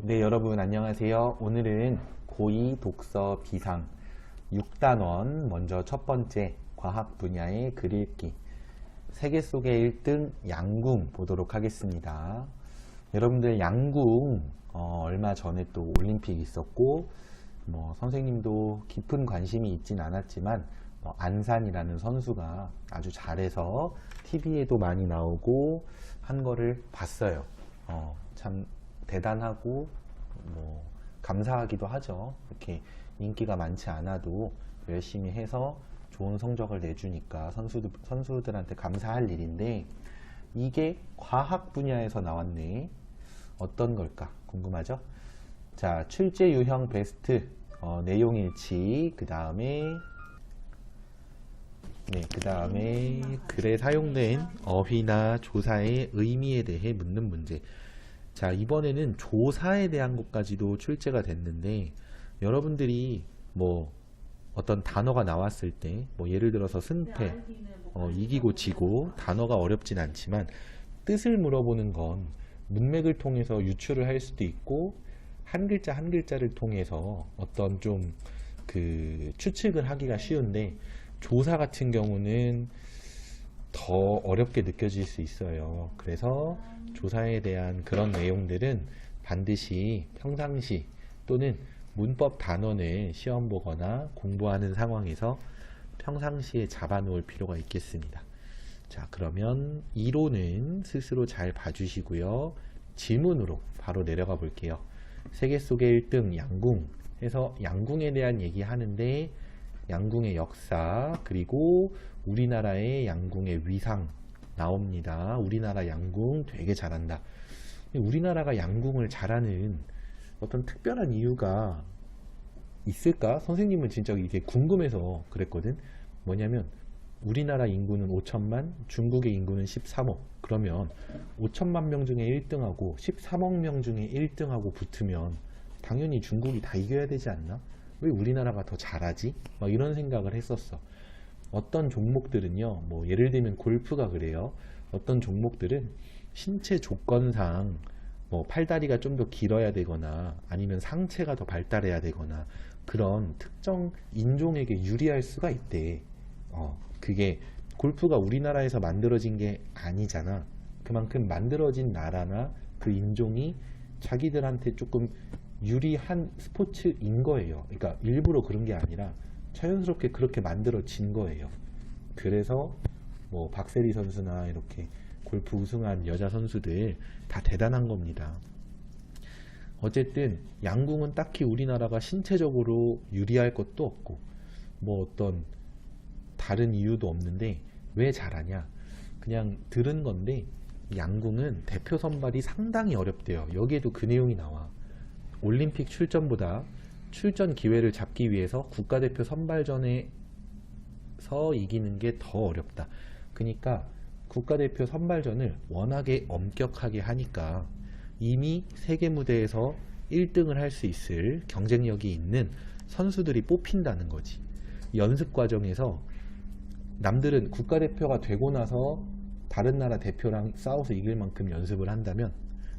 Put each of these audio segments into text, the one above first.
네, 여러분 안녕하세요. 오늘은 고2 독서 비상 6단원 먼저 첫 번째 과학 분야의 글 읽기 세계 속의 1등 양궁 보도록 하겠습니다. 여러분들 양궁 얼마 전에 또 올림픽 있었고 선생님도 깊은 관심이 있진 않았지만 안산이라는 선수가 아주 잘해서 TV에도 많이 나오고 한 거를 봤어요. 참 대단하고 감사하기도 하죠. 이렇게 인기가 많지 않아도 열심히 해서 좋은 성적을 내주니까 선수들한테 감사할 일인데 이게 과학 분야에서 나왔네. 어떤 걸까 궁금하죠? 자, 출제 유형 베스트 내용 일치 그 다음에 글에 사용된 어휘나 조사의 의미에 대해 묻는 문제. 자, 이번에는 조사에 대한 것까지도 출제가 됐는데 여러분들이 어떤 단어가 나왔을 때 예를 들어서 승패, 이기고 지고 단어가 어렵진 않지만 뜻을 물어보는 건 문맥을 통해서 유추를 할 수도 있고 한 글자 한 글자를 통해서 어떤 좀 추측을 하기가 쉬운데 조사 같은 경우는 더 어렵게 느껴질 수 있어요. 그래서 조사에 대한 그런 내용들은 반드시 평상시 또는 문법 단원을 시험 보거나 공부하는 상황에서 평상시에 잡아 놓을 필요가 있겠습니다. 자, 그러면 이론은 스스로 잘 봐주시고요. 질문으로 바로 내려가 볼게요. 세계 속의 1등 양궁 해서 양궁에 대한 얘기 하는데 양궁의 역사 그리고 우리나라의 양궁의 위상 나옵니다. 우리나라 양궁 되게 잘한다. 우리나라가 양궁을 잘하는 어떤 특별한 이유가 있을까? 선생님은 진짜 이게 궁금해서 그랬거든. 뭐냐면 우리나라 인구는 5천만, 중국의 인구는 13억. 그러면 5천만 명 중에 1등하고 13억 명 중에 1등하고 붙으면 당연히 중국이 다 이겨야 되지 않나? 왜 우리나라가 더 잘하지? 이런 생각을 했었어. 어떤 종목들은요, 예를 들면 골프가 그래요. 어떤 종목들은 신체 조건상 팔다리가 좀 더 길어야 되거나 아니면 상체가 더 발달해야 되거나 그런 특정 인종에게 유리할 수가 있대. 그게 골프가 우리나라에서 만들어진 게 아니잖아. 그만큼 만들어진 나라나 그 인종이 자기들한테 조금 유리한 스포츠인 거예요. 그러니까 일부러 그런 게 아니라 자연스럽게 그렇게 만들어진 거예요. 그래서 박세리 선수나 이렇게 골프 우승한 여자 선수들 다 대단한 겁니다. 어쨌든 양궁은 딱히 우리나라가 신체적으로 유리할 것도 없고 어떤 다른 이유도 없는데 왜 잘하냐? 그냥 들은 건데 양궁은 대표 선발이 상당히 어렵대요. 여기에도 그 내용이 나와. 올림픽 출전보다 출전 기회를 잡기 위해서 국가대표 선발전에서 이기는 게 더 어렵다. 그러니까 국가대표 선발전을 워낙에 엄격하게 하니까 이미 세계 무대에서 1등을 할 수 있을 경쟁력이 있는 선수들이 뽑힌다는 거지. 연습 과정에서 남들은 국가대표가 되고 나서 다른 나라 대표랑 싸워서 이길 만큼 연습을 한다면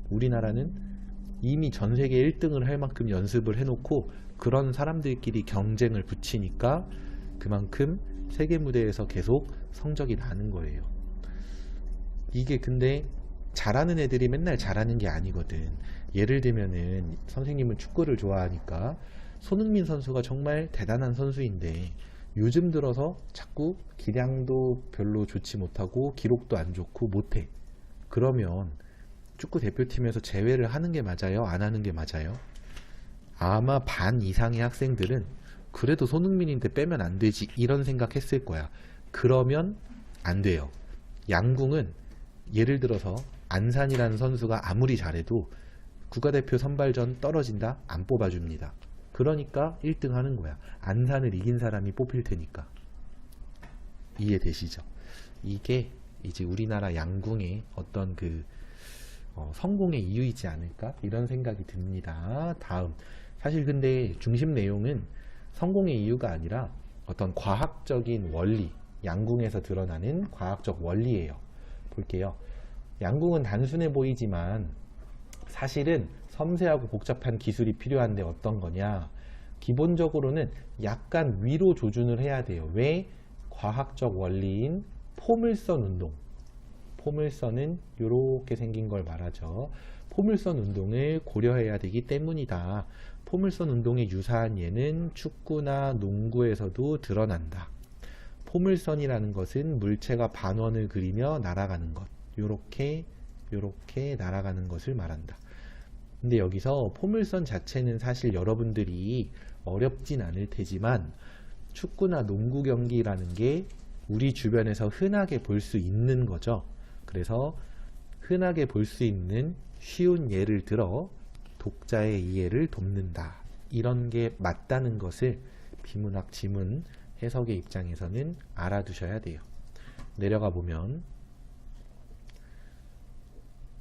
우리나라는 이미 전 세계 1등을 할 만큼 연습을 해놓고 그런 사람들끼리 경쟁을 붙이니까 그만큼 세계 무대에서 계속 성적이 나는 거예요. 이게 근데 잘하는 애들이 맨날 잘하는 게 아니거든. 예를 들면은 선생님은 축구를 좋아하니까 손흥민 선수가 정말 대단한 선수인데 요즘 들어서 자꾸 기량도 별로 좋지 못하고 기록도 안 좋고 못해. 그러면 축구 대표팀에서 제외를 하는 게 맞아요? 안 하는 게 맞아요? 아마 반 이상의 학생들은 그래도 손흥민인데 빼면 안 되지 이런 생각했을 거야. 그러면 안 돼요. 양궁은 예를 들어서 안산이라는 선수가 아무리 잘해도 국가대표 선발전 떨어진다? 안 뽑아줍니다. 그러니까 1등 하는 거야. 안산을 이긴 사람이 뽑힐 테니까. 이해되시죠? 이게 이제 우리나라 양궁의 어떤 성공의 이유이지 않을까? 이런 생각이 듭니다. 다음. 사실 근데 중심 내용은 성공의 이유가 아니라 어떤 과학적인 원리, 양궁에서 드러나는 과학적 원리예요. 볼게요. 양궁은 단순해 보이지만 사실은 섬세하고 복잡한 기술이 필요한데 어떤 거냐? 기본적으로는 약간 위로 조준을 해야 돼요. 왜? 과학적 원리인 포물선 운동. 포물선은 이렇게 생긴 걸 말하죠. 포물선 운동을 고려해야 되기 때문이다. 포물선 운동에 유사한 예는 축구나 농구에서도 드러난다. 포물선이라는 것은 물체가 반원을 그리며 날아가는 것. 요렇게 날아가는 것을 말한다. 근데 여기서 포물선 자체는 사실 여러분들이 어렵진 않을 테지만 축구나 농구 경기라는 게 우리 주변에서 흔하게 볼 수 있는 거죠. 그래서 흔하게 볼 수 있는 쉬운 예를 들어 독자의 이해를 돕는다. 이런 게 맞다는 것을 비문학 지문 해석의 입장에서는 알아두셔야 돼요. 내려가 보면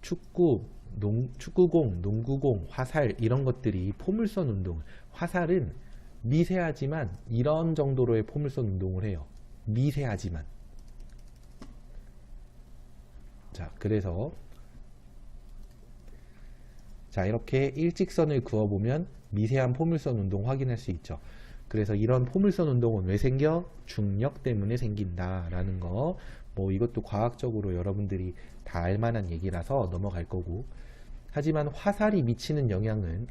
축구공, 농구공, 화살 이런 것들이 포물선 운동, 화살은 미세하지만 이런 정도로의 포물선 운동을 해요. 미세하지만. 자, 그래서 자, 이렇게 일직선을 그어보면 미세한 포물선 운동 확인할 수 있죠. 그래서 이런 포물선 운동은 왜 생겨? 중력 때문에 생긴다라는 거. 뭐 이것도 과학적으로 여러분들이 다 알만한 얘기라서 넘어갈 거고. 하지만 화살이 미치는 영향은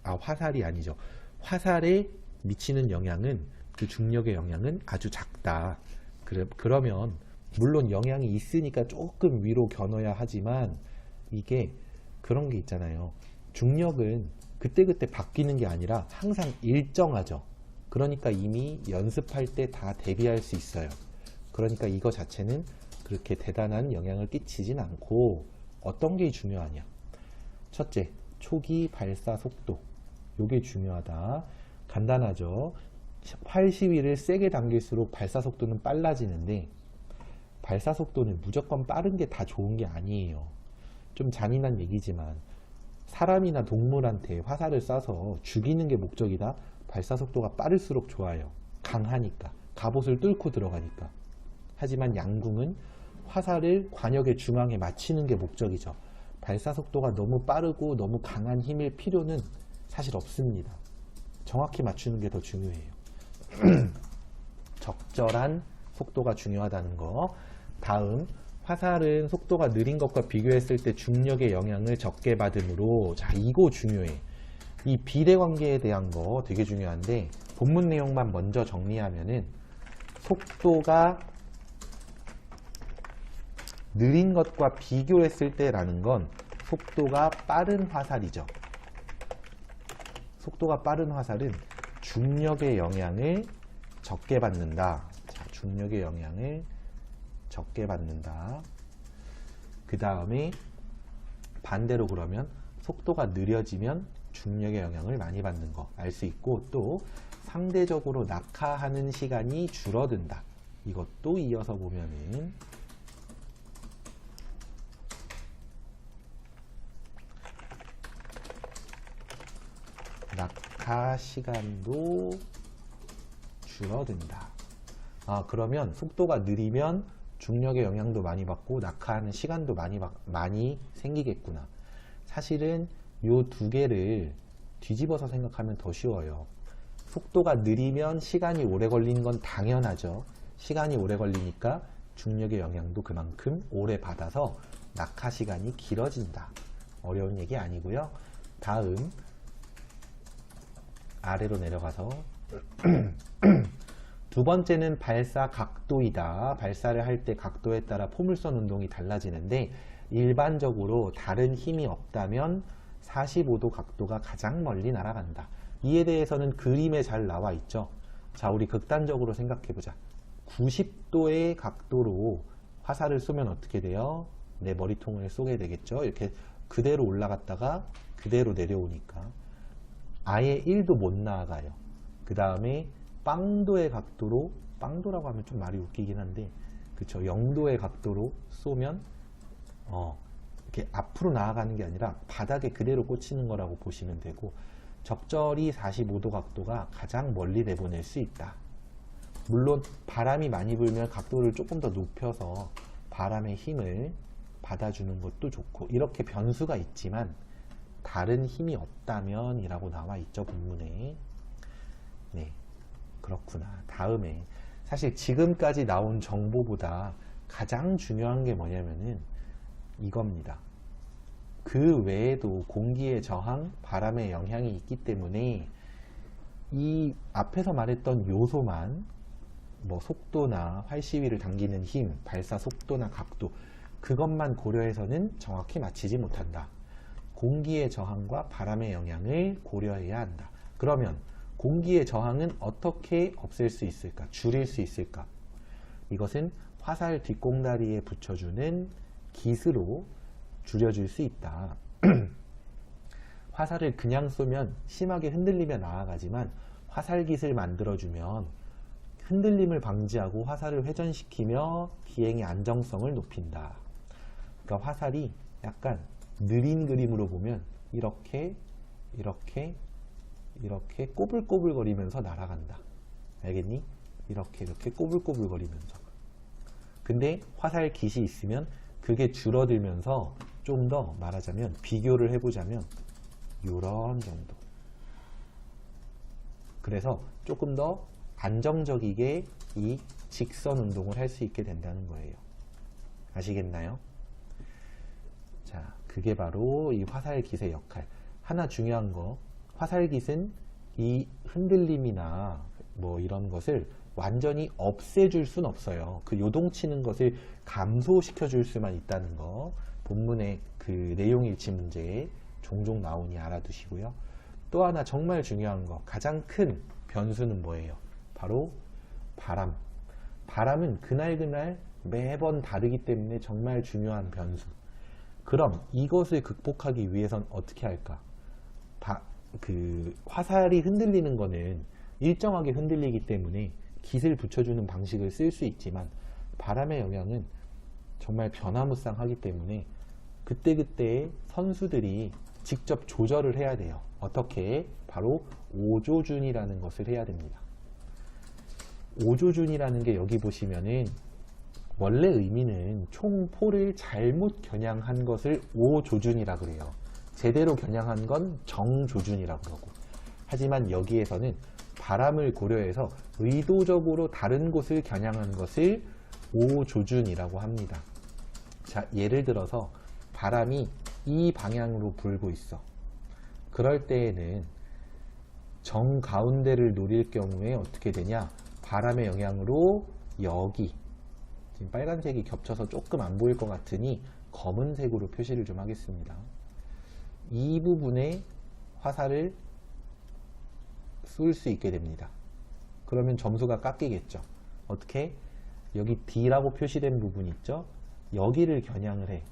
화살이 아니죠. 화살에 미치는 영향은, 그 중력의 영향은 아주 작다. 그러면 물론 영향이 있으니까 조금 위로 겨눠야 하지만 이게 그런 게 있잖아요. 중력은 그때그때 바뀌는 게 아니라 항상 일정하죠. 그러니까 이미 연습할 때 다 대비할 수 있어요. 그러니까 이거 자체는 그렇게 대단한 영향을 끼치진 않고 어떤 게 중요하냐. 첫째, 초기 발사 속도. 요게 중요하다. 간단하죠. 활 시위를 세게 당길수록 발사 속도는 빨라지는데 발사 속도는 무조건 빠른 게 다 좋은 게 아니에요. 좀 잔인한 얘기지만 사람이나 동물한테 화살을 쏴서 죽이는 게 목적이다. 발사 속도가 빠를수록 좋아요. 강하니까. 갑옷을 뚫고 들어가니까. 하지만 양궁은 화살을 관역의 중앙에 맞추는 게 목적이죠. 발사 속도가 너무 빠르고 너무 강한 힘일 필요는 사실 없습니다. 정확히 맞추는 게 더 중요해요. 적절한 속도가 중요하다는 거. 다음, 화살은 속도가 느린 것과 비교했을 때 중력의 영향을 적게 받으므로, 자, 이거 중요해. 이 비례관계에 대한 거 되게 중요한데 본문 내용만 먼저 정리하면은 속도가 느린 것과 비교했을 때라는 건 속도가 빠른 화살이죠. 속도가 빠른 화살은 중력의 영향을 적게 받는다. 자, 중력의 영향을 적게 받는다. 그 다음에 반대로 그러면 속도가 느려지면 중력의 영향을 많이 받는 거 알 수 있고, 또 상대적으로 낙하하는 시간이 줄어든다. 이것도 이어서 보면은 낙하 시간도 줄어든다. 그러면 속도가 느리면 중력의 영향도 많이 받고 낙하하는 시간도 많이 생기겠구나. 사실은 요 두 개를 뒤집어서 생각하면 더 쉬워요. 속도가 느리면 시간이 오래 걸리는 건 당연하죠. 시간이 오래 걸리니까 중력의 영향도 그만큼 오래 받아서 낙하 시간이 길어진다. 어려운 얘기 아니고요. 다음 아래로 내려가서 두 번째는 발사 각도이다. 발사를 할 때 각도에 따라 포물선 운동이 달라지는데 일반적으로 다른 힘이 없다면 45도 각도가 가장 멀리 날아간다. 이에 대해서는 그림에 잘 나와 있죠. 자, 우리 극단적으로 생각해 보자. 90도의 각도로 화살을 쏘면 어떻게 돼요? 내 머리통을 쏘게 되겠죠. 이렇게 그대로 올라갔다가 그대로 내려오니까 아예 1도 못 나아가요. 그 다음에 빵도의 각도로, 빵도라고 하면 좀 말이 웃기긴 한데, 그쵸, 0도의 각도로 쏘면 이렇게 앞으로 나아가는 게 아니라 바닥에 그대로 꽂히는 거라고 보시면 되고, 적절히 45도 각도가 가장 멀리 내보낼 수 있다. 물론 바람이 많이 불면 각도를 조금 더 높여서 바람의 힘을 받아주는 것도 좋고, 이렇게 변수가 있지만 다른 힘이 없다면 이라고 나와 있죠, 본문에. 네, 그렇구나. 다음에 사실 지금까지 나온 정보보다 가장 중요한 게 뭐냐면은 이겁니다. 그 외에도 공기의 저항, 바람의 영향이 있기 때문에 이 앞에서 말했던 요소만 뭐 속도나 활시위를 당기는 힘, 발사 속도나 각도 그것만 고려해서는 정확히 맞히지 못한다. 공기의 저항과 바람의 영향을 고려해야 한다. 그러면 공기의 저항은 어떻게 없앨 수 있을까? 줄일 수 있을까? 이것은 화살 뒷공다리에 붙여주는 깃으로 줄여줄 수 있다. 화살을 그냥 쏘면 심하게 흔들리며 나아가지만 화살깃을 만들어주면 흔들림을 방지하고 화살을 회전시키며 비행의 안정성을 높인다. 그러니까 화살이 약간 느린 그림으로 보면 이렇게 꼬불꼬불 거리면서 날아간다. 알겠니? 이렇게 꼬불꼬불 거리면서. 근데 화살 깃이 있으면 그게 줄어들면서 좀 더 말하자면 비교를 해보자면 요런 정도. 그래서 조금 더 안정적이게 이 직선 운동을 할 수 있게 된다는 거예요. 아시겠나요? 자, 그게 바로 이 화살깃의 역할. 하나 중요한 거, 화살깃은 이 흔들림이나 뭐 이런 것을 완전히 없애줄 순 없어요. 그 요동치는 것을 감소시켜 줄 수만 있다는 거. 본문의 그 내용일치 문제에 종종 나오니 알아두시고요. 또 하나 정말 중요한 거, 가장 큰 변수는 뭐예요? 바로 바람. 바람은 그날그날 매번 다르기 때문에 정말 중요한 변수. 그럼 이것을 극복하기 위해선 어떻게 할까? 그 화살이 흔들리는 거는 일정하게 흔들리기 때문에 깃을 붙여주는 방식을 쓸 수 있지만 바람의 영향은 정말 변화무쌍하기 때문에 그때그때 선수들이 직접 조절을 해야 돼요. 어떻게? 바로 오조준이라는 것을 해야 됩니다. 오조준이라는 게 여기 보시면은 원래 의미는 총포를 잘못 겨냥한 것을 오조준이라 그래요. 제대로 겨냥한 건 정조준이라고 그러고. 하지만 여기에서는 바람을 고려해서 의도적으로 다른 곳을 겨냥한 것을 오조준이라고 합니다. 자, 예를 들어서 바람이 이 방향으로 불고 있어. 그럴 때에는 정가운데를 노릴 경우에 어떻게 되냐? 바람의 영향으로 여기, 지금 빨간색이 겹쳐서 조금 안 보일 것 같으니 검은색으로 표시를 좀 하겠습니다. 이 부분에 화살을 쏠 수 있게 됩니다. 그러면 점수가 깎이겠죠. 어떻게? 여기 D라고 표시된 부분 있죠? 여기를 겨냥을 해.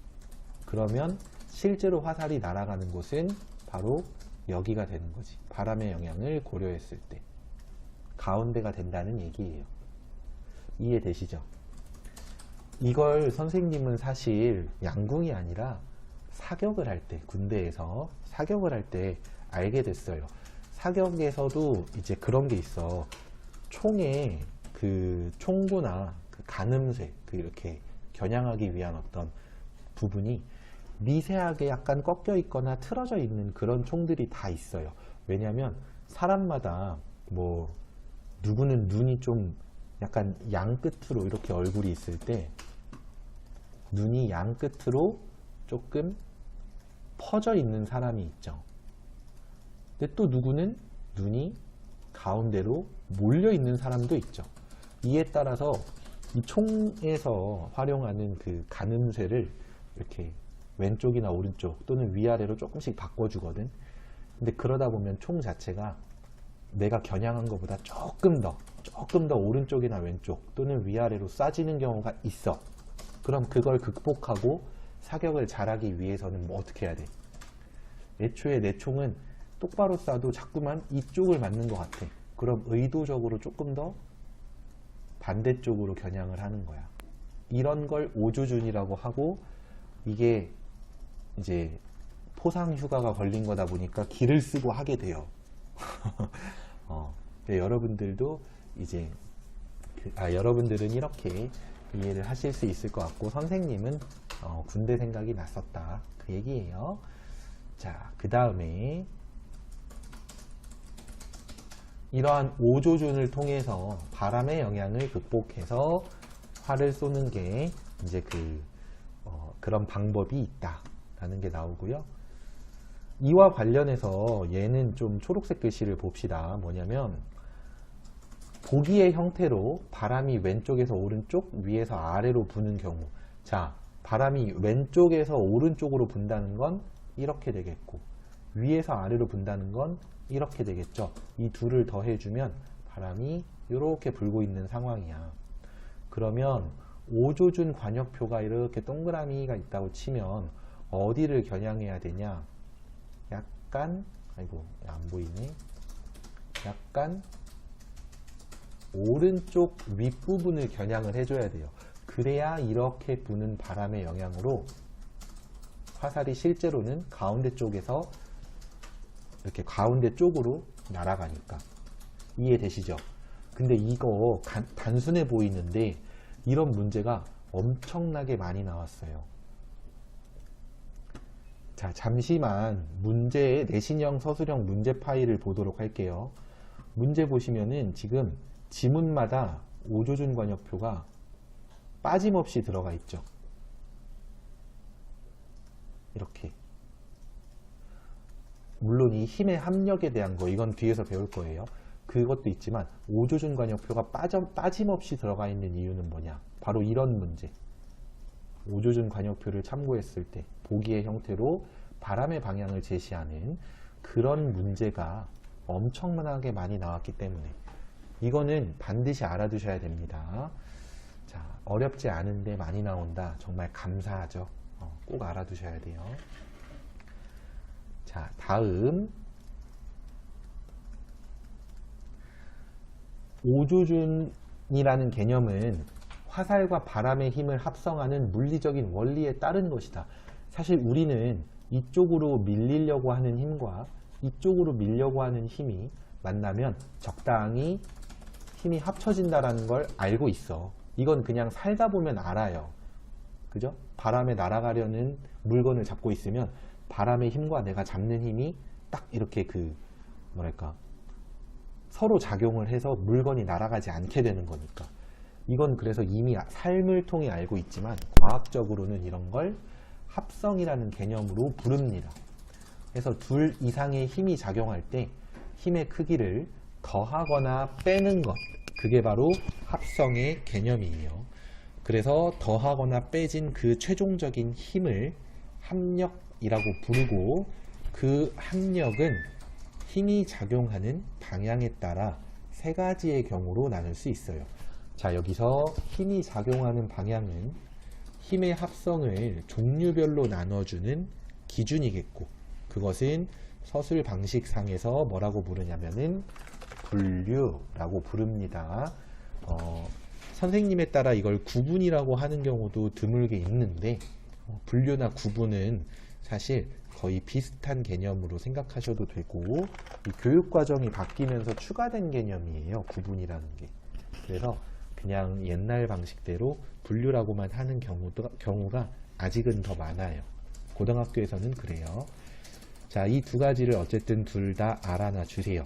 그러면 실제로 화살이 날아가는 곳은 바로 여기가 되는 거지. 바람의 영향을 고려했을 때 가운데가 된다는 얘기예요. 이해되시죠? 이걸 선생님은 사실 양궁이 아니라 사격을 할 때, 군대에서 사격을 할 때 알게 됐어요. 사격에서도 이제 그런 게 있어. 총에 그 총구나 그 가늠쇠, 그 이렇게 겨냥하기 위한 어떤 부분이 미세하게 약간 꺾여 있거나 틀어져 있는 그런 총들이 다 있어요. 왜냐면 사람마다 뭐 누구는 눈이 좀 약간 양끝으로 이렇게 얼굴이 있을 때 눈이 양끝으로 조금 퍼져 있는 사람이 있죠. 근데 또 누구는 눈이 가운데로 몰려 있는 사람도 있죠. 이에 따라서 이 총에서 활용하는 그 가늠쇠를 이렇게 왼쪽이나 오른쪽 또는 위아래로 조금씩 바꿔주거든. 근데 그러다 보면 총 자체가 내가 겨냥한 것보다 조금 더 오른쪽이나 왼쪽 또는 위아래로 쏴지는 경우가 있어. 그럼 그걸 극복하고 사격을 잘하기 위해서는 뭐 어떻게 해야 돼? 애초에 내 총은 똑바로 쏴도 자꾸만 이쪽을 맞는 것 같아. 그럼 의도적으로 조금 더 반대쪽으로 겨냥을 하는 거야. 이런 걸 오조준이라고 하고, 이게 이제 포상 휴가가 걸린 거다 보니까 기를 쓰고 하게 돼요. 여러분들도 이제 여러분들은 이렇게 이해를 하실 수 있을 것 같고, 선생님은 군대 생각이 났었다, 그 얘기예요. 자, 그 다음에 이러한 오조준을 통해서 바람의 영향을 극복해서 활을 쏘는 게 이제 그런 방법이 있다라는 게 나오고요. 이와 관련해서 얘는 좀 초록색 글씨를 봅시다. 뭐냐면 보기의 형태로 바람이 왼쪽에서 오른쪽, 위에서 아래로 부는 경우, 자, 바람이 왼쪽에서 오른쪽으로 분다는 건 이렇게 되겠고, 위에서 아래로 분다는 건 이렇게 되겠죠. 이 둘을 더해주면 바람이 이렇게 불고 있는 상황이야. 그러면 오조준 관역표가 이렇게 동그라미가 있다고 치면 어디를 겨냥해야 되냐? 약간, 아이고, 안 보이네. 약간 오른쪽 윗부분을 겨냥을 해줘야 돼요. 그래야 이렇게 부는 바람의 영향으로 화살이 실제로는 가운데 쪽에서 이렇게 가운데 쪽으로 날아가니까. 이해되시죠? 근데 이거 단순해 보이는데 이런 문제가 엄청나게 많이 나왔어요. 자, 잠시만 문제의 내신형 서술형 문제 파일을 보도록 할게요. 문제 보시면은 지금 지문마다 오조준 관역표가 빠짐없이 들어가 있죠. 이렇게. 물론 이 힘의 합력에 대한 거, 이건 뒤에서 배울 거예요. 그것도 있지만 오조준 관역표가 빠짐없이 들어가 있는 이유는 뭐냐? 바로 이런 문제. 오조준 관역표를 참고했을 때 보기의 형태로 바람의 방향을 제시하는 그런 문제가 엄청나게 많이 나왔기 때문에 이거는 반드시 알아두셔야 됩니다. 자, 어렵지 않은데 많이 나온다. 정말 감사하죠. 꼭 알아두셔야 돼요. 자, 다음 오조준이라는 개념은 화살과 바람의 힘을 합성하는 물리적인 원리에 따른 것이다. 사실 우리는 이쪽으로 밀리려고 하는 힘과 이쪽으로 밀려고 하는 힘이 만나면 적당히 힘이 합쳐진다라는 걸 알고 있어. 이건 그냥 살다 보면 알아요. 그죠? 바람에 날아가려는 물건을 잡고 있으면 바람의 힘과 내가 잡는 힘이 딱 이렇게 뭐랄까, 서로 작용을 해서 물건이 날아가지 않게 되는 거니까. 이건 그래서 이미 삶을 통해 알고 있지만 과학적으로는 이런 걸 합성이라는 개념으로 부릅니다. 그래서 둘 이상의 힘이 작용할 때 힘의 크기를 더하거나 빼는 것, 그게 바로 합성의 개념이에요. 그래서 더하거나 빼진 그 최종적인 힘을 합력이라고 부르고, 그 합력은 힘이 작용하는 방향에 따라 세 가지의 경우로 나눌 수 있어요. 자, 여기서 힘이 작용하는 방향은 힘의 합성을 종류별로 나눠주는 기준이겠고, 그것은 서술 방식상에서 뭐라고 부르냐면은 분류라고 부릅니다. 선생님에 따라 이걸 구분이라고 하는 경우도 드물게 있는데, 분류나 구분은 사실 거의 비슷한 개념으로 생각하셔도 되고, 이 교육과정이 바뀌면서 추가된 개념이에요, 구분이라는 게. 그래서 그냥 옛날 방식대로 분류라고만 하는 경우가 아직은 더 많아요. 고등학교에서는 그래요. 자, 이 두 가지를 어쨌든 둘 다 알아놔 주세요.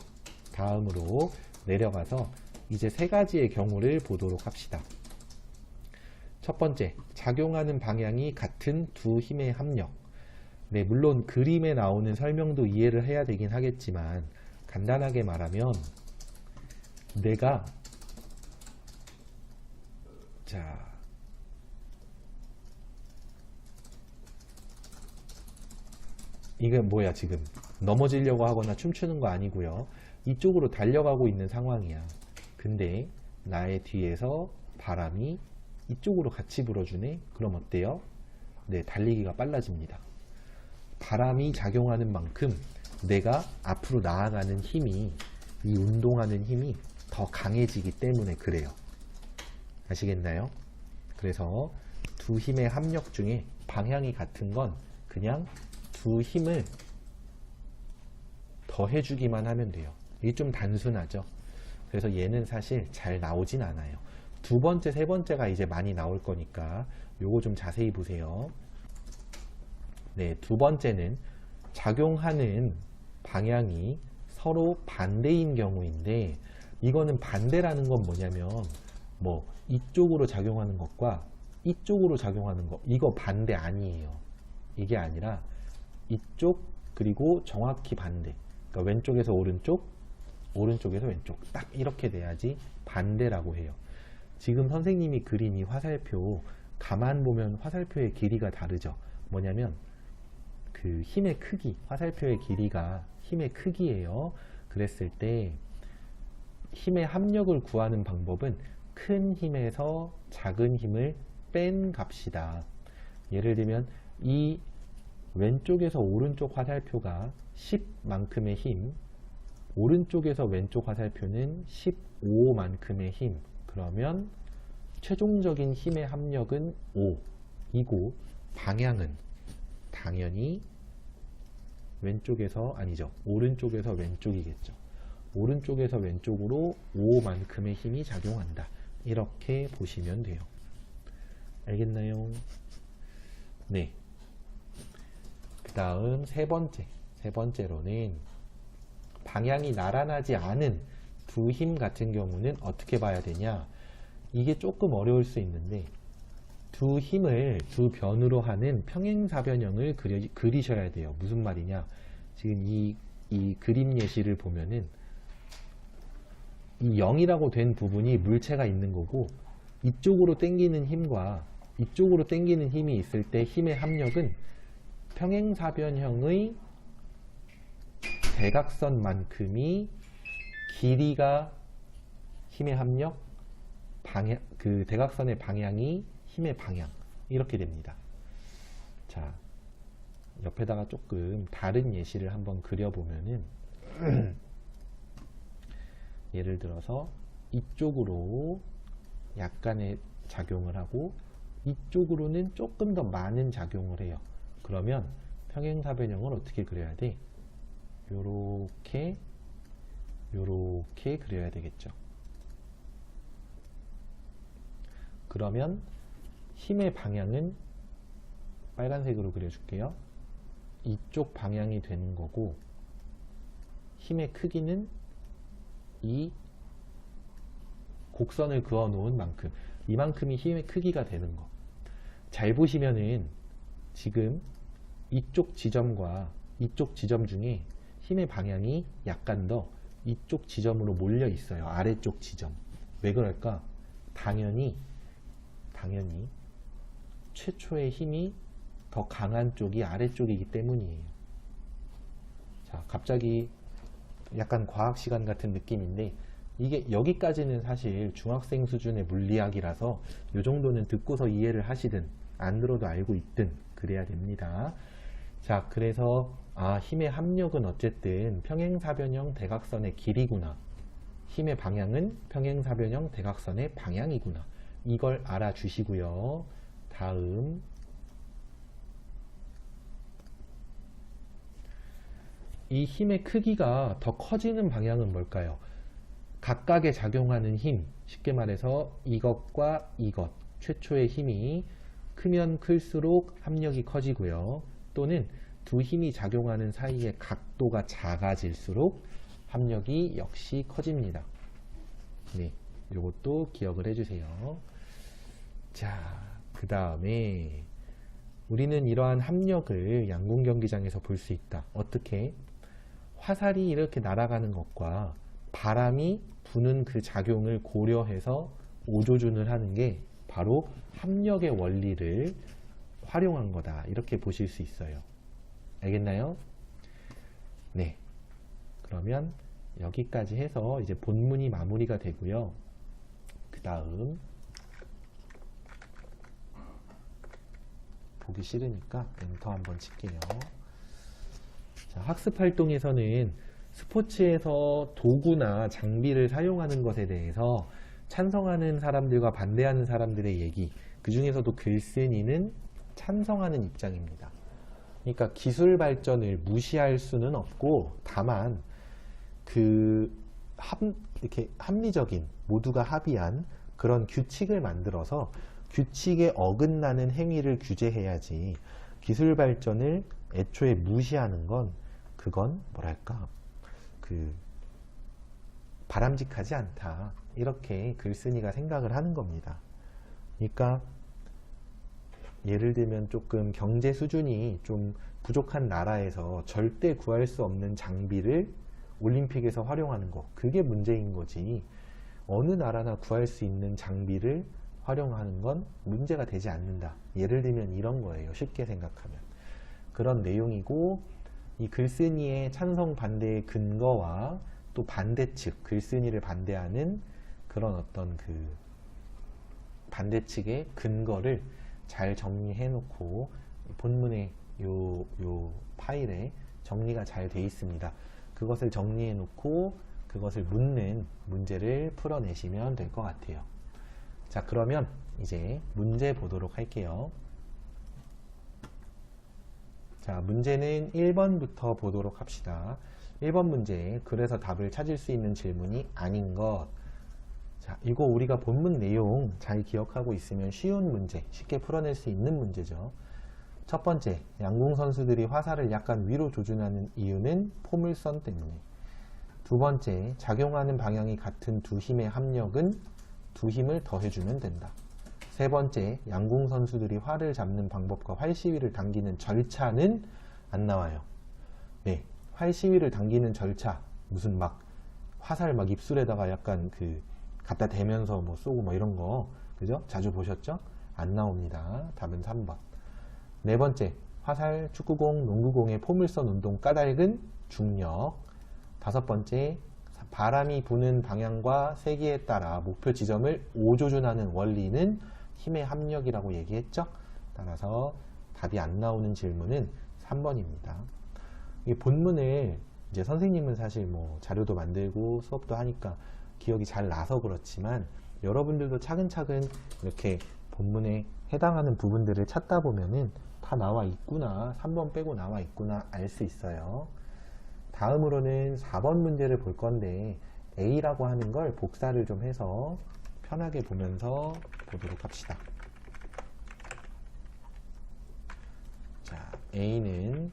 다음으로 내려가서 이제 세 가지의 경우를 보도록 합시다. 첫 번째, 작용하는 방향이 같은 두 힘의 합력. 네, 물론 그림에 나오는 설명도 이해를 해야 되긴 하겠지만, 간단하게 말하면 내가, 자, 이게 뭐야, 지금 넘어지려고 하거나 춤추는 거 아니고요. 이쪽으로 달려가고 있는 상황이야. 근데 나의 뒤에서 바람이 이쪽으로 같이 불어주네. 그럼 어때요? 네, 달리기가 빨라집니다. 바람이 작용하는 만큼 내가 앞으로 나아가는 힘이, 이 운동하는 힘이 더 강해지기 때문에 그래요. 아시겠나요? 그래서 두 힘의 합력 중에 방향이 같은 건 그냥 두 힘을 더해주기만 하면 돼요. 이게 좀 단순하죠. 그래서 얘는 사실 잘 나오진 않아요. 두 번째, 세 번째가 이제 많이 나올 거니까 요거 좀 자세히 보세요. 네, 두 번째는 작용하는 방향이 서로 반대인 경우인데, 이거는 반대라는 건 뭐냐면 뭐 이쪽으로 작용하는 것과 이쪽으로 작용하는 것, 이거 반대 아니에요. 이게 아니라 이쪽 그리고 정확히 반대. 그러니까 왼쪽에서 오른쪽, 오른쪽에서 왼쪽, 딱 이렇게 돼야지 반대라고 해요. 지금 선생님이 그린 이 화살표, 가만 보면 화살표의 길이가 다르죠. 뭐냐면 그 힘의 크기, 화살표의 길이가 힘의 크기예요. 그랬을 때 힘의 합력을 구하는 방법은 큰 힘에서 작은 힘을 뺀 값이다. 예를 들면 이 왼쪽에서 오른쪽 화살표가 10만큼의 힘, 오른쪽에서 왼쪽 화살표는 15만큼의 힘. 그러면 최종적인 힘의 합력은 5이고 방향은 당연히 왼쪽에서, 아니죠, 오른쪽에서 왼쪽이겠죠. 오른쪽에서 왼쪽으로 5만큼의 힘이 작용한다. 이렇게 보시면 돼요. 알겠나요? 네. 그 다음 세 번째로는 방향이 나란하지 않은 두 힘 같은 경우는 어떻게 봐야 되냐. 이게 조금 어려울 수 있는데, 두 힘을 두 변으로 하는 평행사변형을 그리셔야 돼요. 무슨 말이냐. 지금 이 그림 예시를 보면은 이 0이라고 된 부분이 물체가 있는 거고, 이쪽으로 당기는 힘과 이쪽으로 당기는 힘이 있을 때 힘의 합력은 평행사변형의 대각선만큼이 길이가 힘의 합력, 방향, 그 대각선의 방향이 힘의 방향, 이렇게 됩니다. 자, 옆에다가 조금 다른 예시를 한번 그려보면은 예를 들어서 이쪽으로 약간의 작용을 하고 이쪽으로는 조금 더 많은 작용을 해요. 그러면 평행사변형을 어떻게 그려야 돼? 요렇게 그려야 되겠죠. 그러면 힘의 방향은 빨간색으로 그려줄게요. 이쪽 방향이 되는 거고, 힘의 크기는 이 곡선을 그어 놓은 만큼, 이만큼이 힘의 크기가 되는 거. 잘 보시면은 지금 이쪽 지점과 이쪽 지점 중에 힘의 방향이 약간 더 이쪽 지점으로 몰려 있어요. 아래쪽 지점. 왜 그럴까? 당연히 최초의 힘이 더 강한 쪽이 아래쪽이기 때문이에요. 자, 갑자기 약간 과학 시간 같은 느낌인데, 이게 여기까지는 사실 중학생 수준의 물리학이라서 이 정도는 듣고서 이해를 하시든 안 들어도 알고 있든 그래야 됩니다. 자, 그래서 힘의 합력은 어쨌든 평행사변형 대각선의 길이구나. 힘의 방향은 평행사변형 대각선의 방향이구나. 이걸 알아주시고요. 다음 이 힘의 크기가 더 커지는 방향은 뭘까요? 각각에 작용하는 힘, 쉽게 말해서 이것과 이것, 최초의 힘이 크면 클수록 합력이 커지고요. 또는 두 힘이 작용하는 사이의 각도가 작아질수록 합력이 역시 커집니다. 네, 이것도 기억을 해주세요. 자, 그 다음에 우리는 이러한 합력을 양궁 경기장에서 볼 수 있다. 어떻게? 화살이 이렇게 날아가는 것과 바람이 부는 그 작용을 고려해서 오조준을 하는 게 바로 합력의 원리를 활용한 거다. 이렇게 보실 수 있어요. 알겠나요? 네. 그러면 여기까지 해서 이제 본문이 마무리가 되고요. 그 다음 보기 싫으니까 엔터 한번 칠게요. 자, 학습 활동에서는 스포츠에서 도구나 장비를 사용하는 것에 대해서 찬성하는 사람들과 반대하는 사람들의 얘기, 그 중에서도 글쓴이는 찬성하는 입장입니다. 그러니까 기술 발전을 무시할 수는 없고, 다만 이렇게 합리적인, 모두가 합의한 그런 규칙을 만들어서 규칙에 어긋나는 행위를 규제해야지 기술 발전을 애초에 무시하는 건 그건 뭐랄까 바람직하지 않다. 이렇게 글쓴이가 생각을 하는 겁니다. 그러니까 예를 들면 조금 경제 수준이 좀 부족한 나라에서 절대 구할 수 없는 장비를 올림픽에서 활용하는 거, 그게 문제인 거지. 어느 나라나 구할 수 있는 장비를 활용하는 건 문제가 되지 않는다. 예를 들면 이런 거예요. 쉽게 생각하면. 그런 내용이고, 이 글쓴이의 찬성 반대의 근거와 또 반대측, 글쓴이를 반대하는 그런 어떤 반대측의 근거를 잘 정리해 놓고 본문의 요 파일에 정리가 잘 돼 있습니다. 그것을 정리해 놓고 그것을 묻는 문제를 풀어내시면 될 것 같아요. 자, 그러면 이제 문제 보도록 할게요. 자, 문제는 1번부터 보도록 합시다. 1번 문제, 그래서 답을 찾을 수 있는 질문이 아닌 것. 자, 이거 우리가 본문 내용 잘 기억하고 있으면 쉬운 문제, 쉽게 풀어낼 수 있는 문제죠. 첫 번째, 양궁 선수들이 화살을 약간 위로 조준하는 이유는 포물선 때문에. 두 번째, 작용하는 방향이 같은 두 힘의 합력은 두 힘을 더해주면 된다. 세 번째, 양궁 선수들이 활을 잡는 방법과 활 시위를 당기는 절차는 안 나와요. 네, 활 시위를 당기는 절차, 무슨 막 화살 막 입술에다가 약간 갖다 대면서 뭐 쏘고 뭐 이런 거, 그죠? 자주 보셨죠? 안 나옵니다. 답은 3번. 네 번째, 화살, 축구공, 농구공의 포물선 운동 까닭은 중력. 다섯 번째, 바람이 부는 방향과 세기에 따라 목표 지점을 오조준하는 원리는 힘의 합력이라고 얘기했죠? 따라서 답이 안 나오는 질문은 3번입니다. 이 본문을 이제 선생님은 사실 뭐 자료도 만들고 수업도 하니까 기억이 잘 나서 그렇지만 여러분들도 차근차근 이렇게 본문에 해당하는 부분들을 찾다 보면은 다 나와 있구나, 3번 빼고 나와 있구나 알 수 있어요. 다음으로는 4번 문제를 볼 건데 A라고 하는 걸 복사를 좀 해서 편하게 보면서 보도록 합시다. 자, A는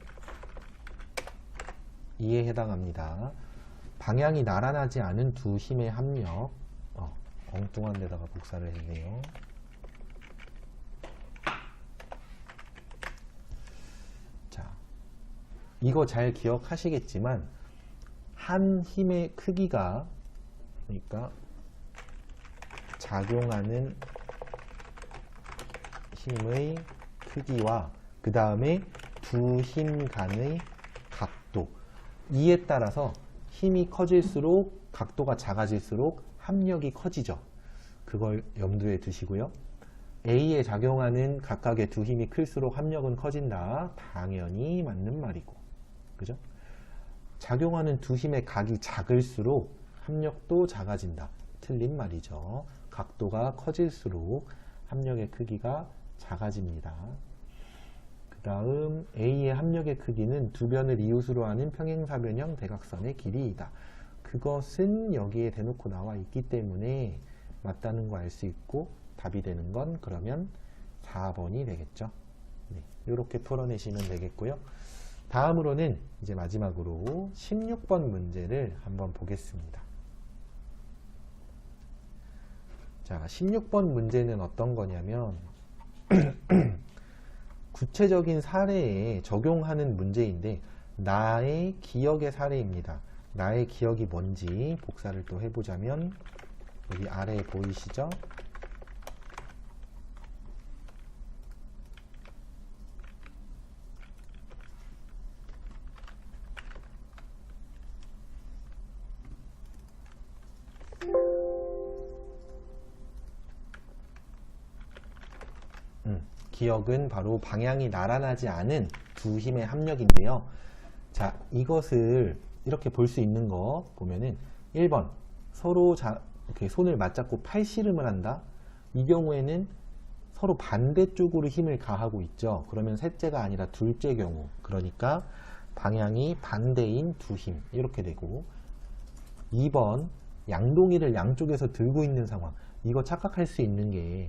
2에 해당합니다. 방향이 나란하지 않은 두 힘의 합력. 엉뚱한 데다가 복사를 했네요. 자, 이거 잘 기억하시겠지만 한 힘의 크기가, 그러니까 작용하는 힘의 크기와 그 다음에 두 힘 간의 각도, 이에 따라서 힘이 커질수록 각도가 작아질수록 합력이 커지죠. 그걸 염두에 두시고요. A에 작용하는 각각의 두 힘이 클수록 합력은 커진다. 당연히 맞는 말이고, 그죠? 작용하는 두 힘의 각이 작을수록 합력도 작아진다. 틀린 말이죠. 각도가 커질수록 합력의 크기가 작아집니다. 그 다음 A의 합력의 크기는 두 변을 이웃으로 하는 평행사변형 대각선의 길이이다. 그것은 여기에 대놓고 나와 있기 때문에 맞다는 거 알 수 있고 답이 되는 건 그러면 4번이 되겠죠. 네, 이렇게 풀어내시면 되겠고요. 다음으로는 이제 마지막으로 16번 문제를 한번 보겠습니다. 자, 16번 문제는 어떤 거냐면 구체적인 사례에 적용하는 문제인데 나의 기억의 사례입니다. 나의 기억이 뭔지 복사를 또 해보자면 여기 아래에 보이시죠? 기억은 바로 방향이 나란하지 않은 두 힘의 합력인데요. 자, 이것을 이렇게 볼 수 있는 거 보면은 1번 서로 이렇게 손을 맞잡고 팔씨름을 한다. 이 경우에는 서로 반대쪽으로 힘을 가하고 있죠. 그러면 셋째가 아니라 둘째 경우, 그러니까 방향이 반대인 두 힘, 이렇게 되고 2번 양동이를 양쪽에서 들고 있는 상황. 이거 착각할 수 있는 게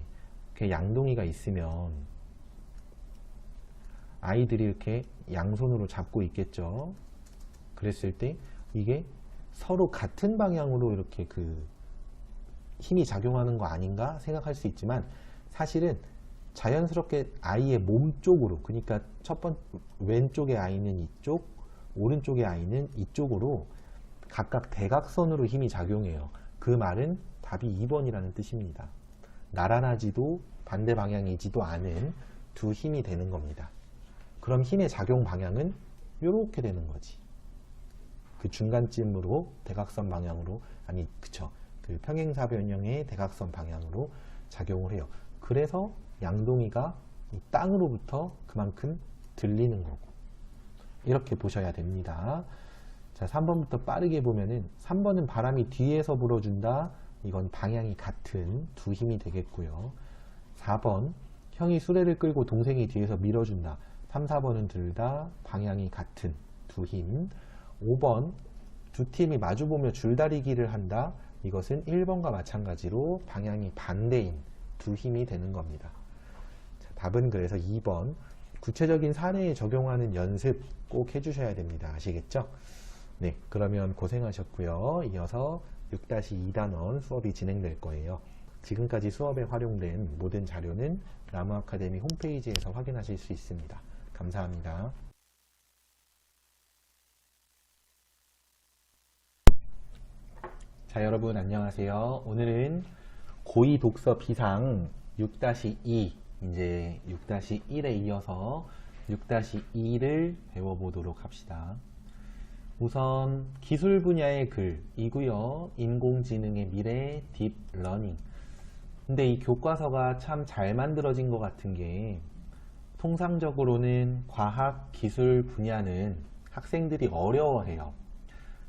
양동이가 있으면 아이들이 이렇게 양손으로 잡고 있겠죠. 그랬을 때 이게 서로 같은 방향으로 이렇게 그 힘이 작용하는 거 아닌가 생각할 수 있지만, 사실은 자연스럽게 아이의 몸 쪽으로, 그러니까 왼쪽의 아이는 이쪽, 오른쪽의 아이는 이쪽으로 각각 대각선으로 힘이 작용해요. 그 말은 답이 2번이라는 뜻입니다. 나란하지도 반대 방향이지도 않은 두 힘이 되는 겁니다. 그럼 힘의 작용 방향은 이렇게 되는 거지. 그 중간쯤으로 대각선 방향으로, 아니 그쵸, 그 평행사변형의 대각선 방향으로 작용을 해요. 그래서 양동이가 이 땅으로부터 그만큼 들리는 거고, 이렇게 보셔야 됩니다. 자, 3번부터 빠르게 보면은, 3번은 바람이 뒤에서 불어준다. 이건 방향이 같은 두 힘이 되겠고요. 4번, 형이 수레를 끌고 동생이 뒤에서 밀어준다. 3, 4번은 둘 다 방향이 같은 두 힘. 5번, 두 팀이 마주보며 줄다리기를 한다. 이것은 1번과 마찬가지로 방향이 반대인 두 힘이 되는 겁니다. 자, 답은 그래서 2번. 구체적인 사례에 적용하는 연습 꼭 해주셔야 됩니다. 아시겠죠? 네, 그러면 고생하셨고요. 이어서 6-2단원 수업이 진행될 거예요. 지금까지 수업에 활용된 모든 자료는 나무아카데미 홈페이지에서 확인하실 수 있습니다. 감사합니다. 자, 여러분 안녕하세요. 오늘은 고2 독서 비상 6-2, 이제 6-1에 이어서 6-2를 배워보도록 합시다. 우선 기술 분야의 글이고요. 인공지능의 미래, 딥러닝. 근데 이 교과서가 참 잘 만들어진 것 같은 게, 통상적으로는 과학, 기술 분야는 학생들이 어려워해요.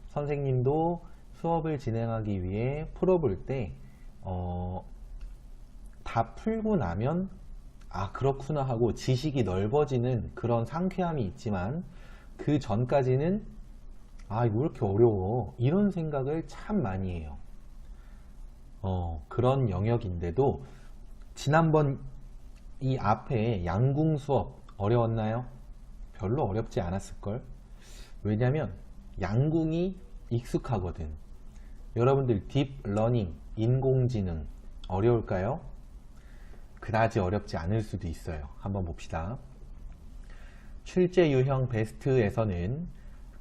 선생님도 수업을 진행하기 위해 풀어볼 때 다 풀고 나면 아 그렇구나 하고 지식이 넓어지는 그런 상쾌함이 있지만, 그 전까지는 아 이거 왜 이렇게 어려워, 이런 생각을 참 많이 해요. 그런 영역인데도 지난번 이 앞에 양궁 수업 어려웠나요? 별로 어렵지 않았을걸? 왜냐면 양궁이 익숙하거든. 여러분들 딥러닝, 인공지능 어려울까요? 그다지 어렵지 않을 수도 있어요. 한번 봅시다. 출제 유형 베스트에서는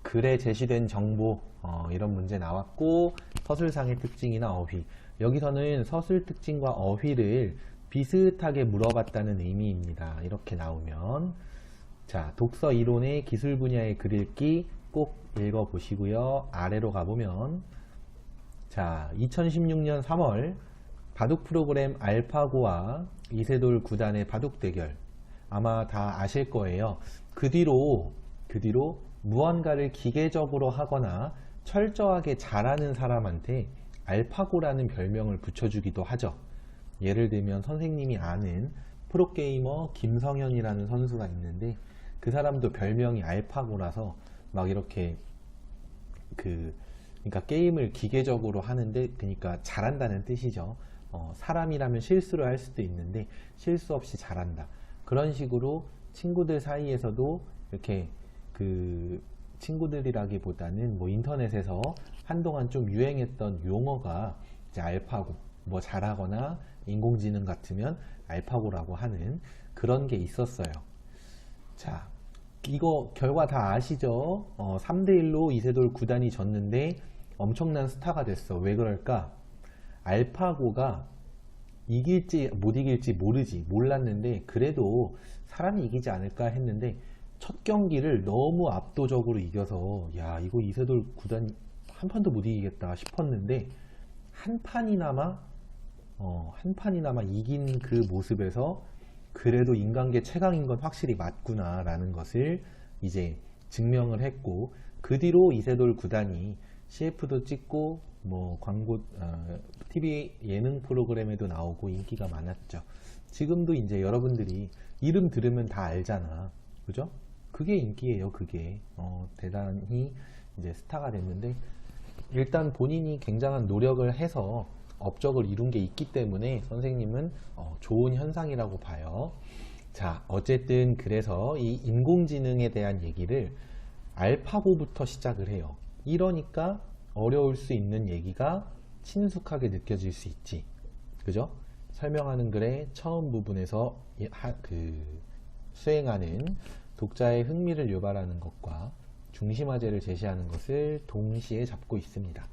글에 제시된 정보, 이런 문제 나왔고, 서술상의 특징이나 어휘, 여기서는 서술 특징과 어휘를 비슷하게 물어봤다는 의미입니다. 이렇게 나오면, 자, 독서 이론의 기술 분야의 글 읽기 꼭 읽어보시고요. 아래로 가보면, 자, 2016년 3월 바둑 프로그램 알파고와 이세돌 구단의 바둑 대결, 아마 다 아실 거예요. 그 뒤로 무언가를 기계적으로 하거나 철저하게 잘하는 사람한테 알파고라는 별명을 붙여주기도 하죠. 예를 들면 선생님이 아는 프로게이머 김성현이라는 선수가 있는데, 그 사람도 별명이 알파고라서 막 이렇게 그러니까 게임을 기계적으로 하는데, 그러니까 잘한다는 뜻이죠. 사람이라면 실수를 할 수도 있는데 실수 없이 잘한다. 그런 식으로 친구들 사이에서도 이렇게 그 친구들이라기보다는 뭐 인터넷에서 한동안 좀 유행했던 용어가 이제 알파고, 뭐 잘하거나 인공지능 같으면 알파고라고 하는 그런 게 있었어요. 자, 이거 결과 다 아시죠? 3대1로 이세돌 구단이 졌는데 엄청난 스타가 됐어. 왜 그럴까? 알파고가 이길지 못 이길지 몰랐는데 그래도 사람이 이기지 않을까 했는데, 첫 경기를 너무 압도적으로 이겨서 야 이거 이세돌 구단 한 판도 못 이기겠다 싶었는데, 한 판이나마 이긴 그 모습에서 그래도 인간계 최강인 건 확실히 맞구나 라는 것을 이제 증명을 했고, 그 뒤로 이세돌 구단이 CF도 찍고 뭐 광고, TV 예능 프로그램에도 나오고 인기가 많았죠. 지금도 이제 여러분들이 이름 들으면 다 알잖아, 그죠? 그게 인기예요. 그게 대단히 이제 스타가 됐는데, 일단 본인이 굉장한 노력을 해서 업적을 이룬 게 있기 때문에 선생님은 좋은 현상이라고 봐요. 자, 어쨌든 그래서 이 인공지능에 대한 얘기를 알파고부터 시작을 해요. 이러니까 어려울 수 있는 얘기가 친숙하게 느껴질 수 있지. 그죠? 설명하는 글의 처음 부분에서 수행하는 독자의 흥미를 유발하는 것과 중심화제를 제시하는 것을 동시에 잡고 있습니다.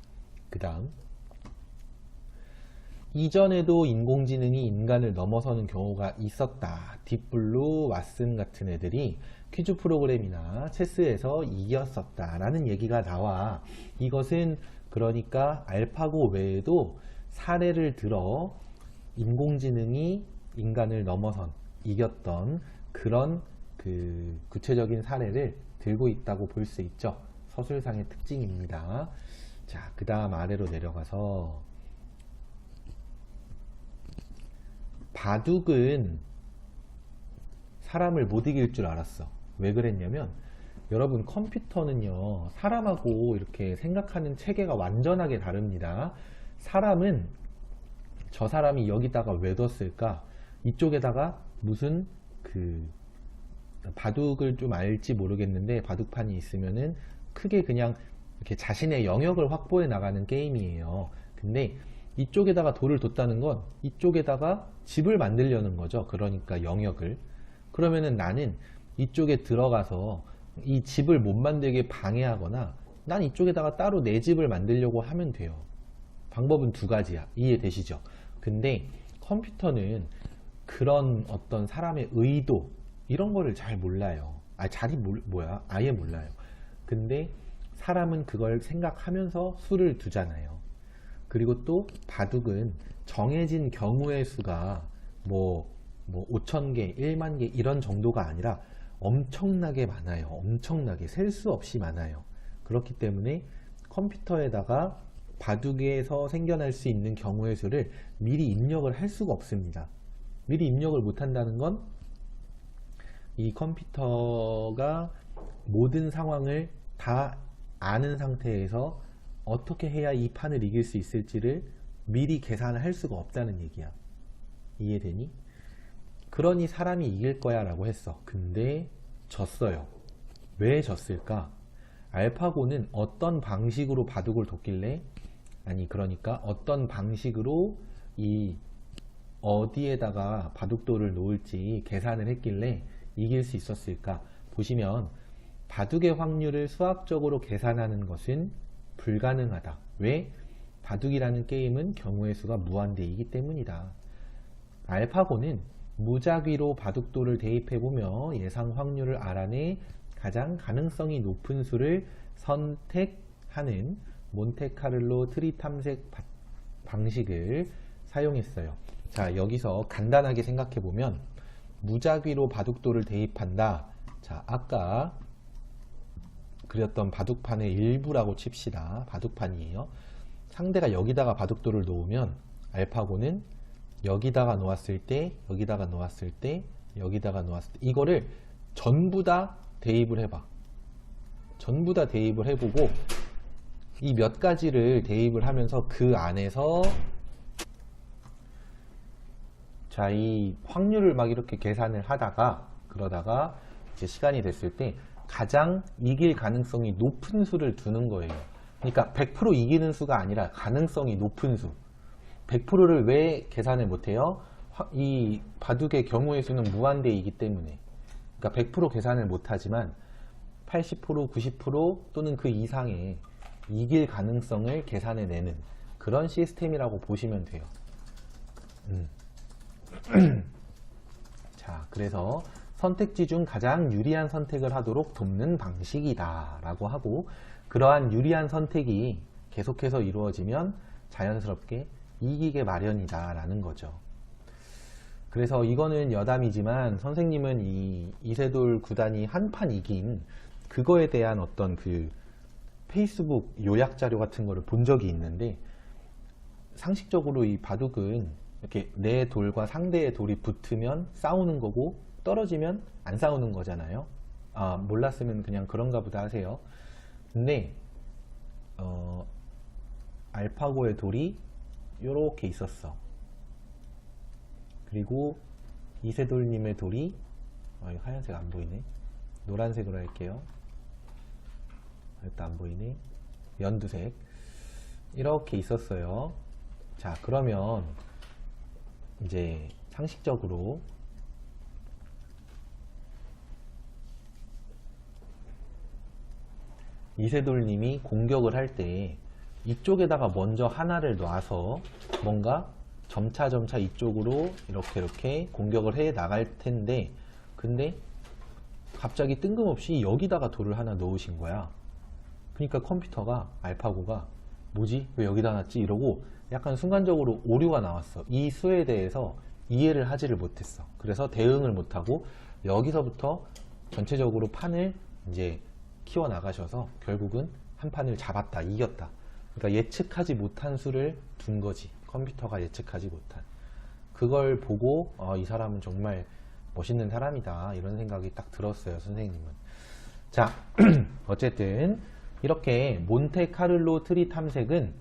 그 다음, 이전에도 인공지능이 인간을 넘어서는 경우가 있었다. 딥블루, 왓슨 같은 애들이 퀴즈 프로그램이나 체스에서 이겼었다 라는 얘기가 나와. 이것은 그러니까 알파고 외에도 사례를 들어 인공지능이 인간을 넘어선, 이겼던 그런 구체적인 사례를 들고 있다고 볼 수 있죠. 서술상의 특징입니다. 자, 그 다음 아래로 내려가서 바둑은 사람을 못 이길 줄 알았어. 왜 그랬냐면, 여러분 컴퓨터는요 사람하고 이렇게 생각하는 체계가 완전하게 다릅니다. 사람은 저 사람이 여기다가 왜 뒀을까, 이쪽에다가 무슨 바둑을 좀 알지 모르겠는데 바둑판이 있으면은 크게 그냥 이렇게 자신의 영역을 확보해 나가는 게임이에요. 근데 이쪽에다가 돌을 뒀다는 건 이쪽에다가 집을 만들려는 거죠. 그러니까 영역을. 그러면은 나는 이쪽에 들어가서 이 집을 못 만들게 방해하거나 난 이쪽에다가 따로 내 집을 만들려고 하면 돼요. 방법은 두 가지야. 이해되시죠? 근데 컴퓨터는 그런 어떤 사람의 의도 이런 거를 잘 몰라요. 아예 몰라요. 근데 사람은 그걸 생각하면서 수를 두잖아요. 그리고 또 바둑은 정해진 경우의 수가 뭐 5,000개, 1만 개 이런 정도가 아니라 엄청나게 많아요. 엄청나게 셀 수 없이 많아요. 그렇기 때문에 컴퓨터에다가 바둑에서 생겨날 수 있는 경우의 수를 미리 입력을 할 수가 없습니다. 미리 입력을 못 한다는 건 이 컴퓨터가 모든 상황을 다 아는 상태에서 어떻게 해야 이 판을 이길 수 있을지를 미리 계산을 할 수가 없다는 얘기야. 이해되니? 그러니 사람이 이길 거야 라고 했어. 근데 졌어요. 왜 졌을까? 알파고는 어떤 방식으로 바둑을 뒀길래, 그러니까 어떤 방식으로 이 어디에다가 바둑돌을 놓을지 계산을 했길래 이길 수 있었을까? 보시면 바둑의 확률을 수학적으로 계산하는 것은 불가능하다. 왜? 바둑이라는 게임은 경우의 수가 무한대이기 때문이다. 알파고는 무작위로 바둑돌을 대입해보며 예상 확률을 알아내 가장 가능성이 높은 수를 선택하는 몬테카를로 트리 탐색 방식을 사용했어요. 자, 여기서 간단하게 생각해보면 무작위로 바둑돌을 대입한다. 자, 아까 그렸던 바둑판의 일부라고 칩시다. 바둑판이에요. 상대가 여기다가 바둑돌을 놓으면 알파고는 여기다가 놓았을 때, 여기다가 놓았을 때, 여기다가 놓았을 때 이거를 전부 다 대입을 해봐. 전부 다 대입을 해보고 이 몇 가지를 대입을 하면서 그 안에서 자, 이 확률을 막 이렇게 계산을 하다가 그러다가 이제 시간이 됐을 때 가장 이길 가능성이 높은 수를 두는 거예요. 그러니까 100% 이기는 수가 아니라 가능성이 높은 수. 100%를 왜 계산을 못해요? 이 바둑의 경우의 수는 무한대이기 때문에. 그러니까 100% 계산을 못하지만 80%, 90% 또는 그 이상의 이길 가능성을 계산해내는 그런 시스템이라고 보시면 돼요. 자, 그래서 선택지 중 가장 유리한 선택을 하도록 돕는 방식이다 라고 하고, 그러한 유리한 선택이 계속해서 이루어지면 자연스럽게 이기게 마련이다 라는 거죠. 그래서 이거는 여담이지만 선생님은 이 이세돌 구단이 한 판 이긴 그거에 대한 어떤 그 페이스북 요약 자료 같은 거를 본 적이 있는데, 상식적으로 이 바둑은 이렇게 내 돌과 상대의 돌이 붙으면 싸우는 거고 떨어지면 안 싸우는 거잖아요. 아, 몰랐으면 그냥 그런가 보다 하세요. 근데 알파고의 돌이 요렇게 있었어. 그리고 이세돌님의 돌이 이거 하얀색 안 보이네. 노란색으로 할게요. 일단 안 보이네. 연두색. 이렇게 있었어요. 자, 그러면 이제 상식적으로 이세돌님이 공격을 할 때 이쪽에다가 먼저 하나를 놔서 뭔가 점차 이쪽으로 이렇게 공격을 해 나갈 텐데, 근데 갑자기 뜬금없이 여기다가 돌을 하나 넣으신 거야. 그러니까 컴퓨터가, 알파고가 뭐지? 왜 여기다 놨지? 이러고 약간 순간적으로 오류가 나왔어. 이 수에 대해서 이해를 하지를 못했어. 그래서 대응을 못하고 여기서부터 전체적으로 판을 이제 키워 나가셔서 결국은 한 판을 잡았다, 이겼다. 그러니까 예측하지 못한 수를 둔 거지. 컴퓨터가 예측하지 못한. 그걸 보고 이 사람은 정말 멋있는 사람이다, 이런 생각이 딱 들었어요, 선생님은. 자, 어쨌든 이렇게 몬테카를로 트리 탐색은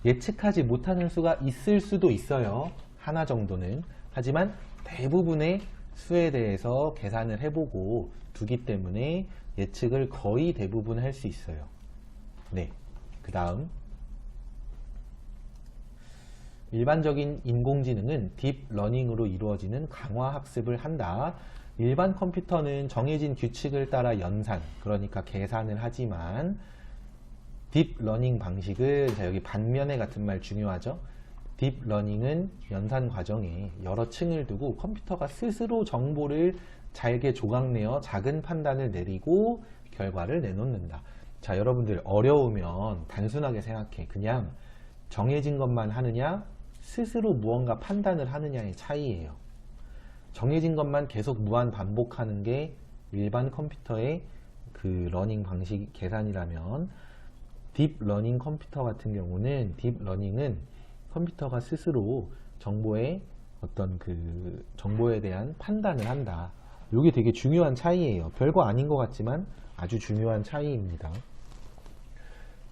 예측하지 못하는 수가 있을 수도 있어요, 하나 정도는. 하지만 대부분의 수에 대해서 계산을 해보고 두기 때문에 예측을 거의 대부분 할 수 있어요. 네, 그 다음 일반적인 인공지능은 딥러닝으로 이루어지는 강화 학습을 한다. 일반 컴퓨터는 정해진 규칙을 따라 연산, 그러니까 계산을 하지만 딥러닝 방식은, 자, 여기 반면에 같은 말 중요하죠. 딥러닝은 연산 과정에 여러 층을 두고 컴퓨터가 스스로 정보를 잘게 조각내어 작은 판단을 내리고 결과를 내놓는다. 자, 여러분들 어려우면 단순하게 생각해. 그냥 정해진 것만 하느냐, 스스로 무언가 판단을 하느냐의 차이예요. 정해진 것만 계속 무한 반복하는 게 일반 컴퓨터의 그 러닝 방식 계산이라면, 딥러닝 컴퓨터 같은 경우는, 딥러닝은 컴퓨터가 스스로 정보의 어떤 그 정보에 대한 판단을 한다. 이게 되게 중요한 차이예요. 별거 아닌 것 같지만 아주 중요한 차이입니다.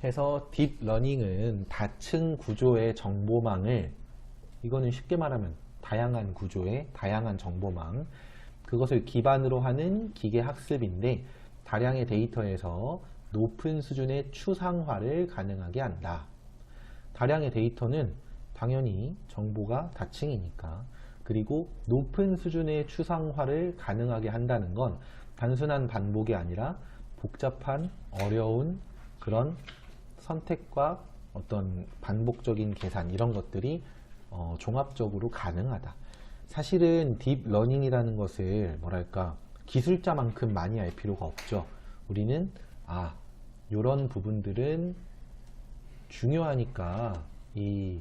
해서 딥러닝은 다층 구조의 정보망을, 이거는 쉽게 말하면 다양한 구조의 다양한 정보망, 그것을 기반으로 하는 기계 학습인데 다량의 데이터에서 높은 수준의 추상화를 가능하게 한다. 다량의 데이터는 당연히 정보가 다층이니까. 그리고 높은 수준의 추상화를 가능하게 한다는 건 단순한 반복이 아니라 복잡한 어려운 그런 선택과 어떤 반복적인 계산, 이런 것들이 종합적으로 가능하다. 사실은 딥러닝이라는 것을 뭐랄까 기술자만큼 많이 알 필요가 없죠. 우리는 이런 부분들은 중요하니까 이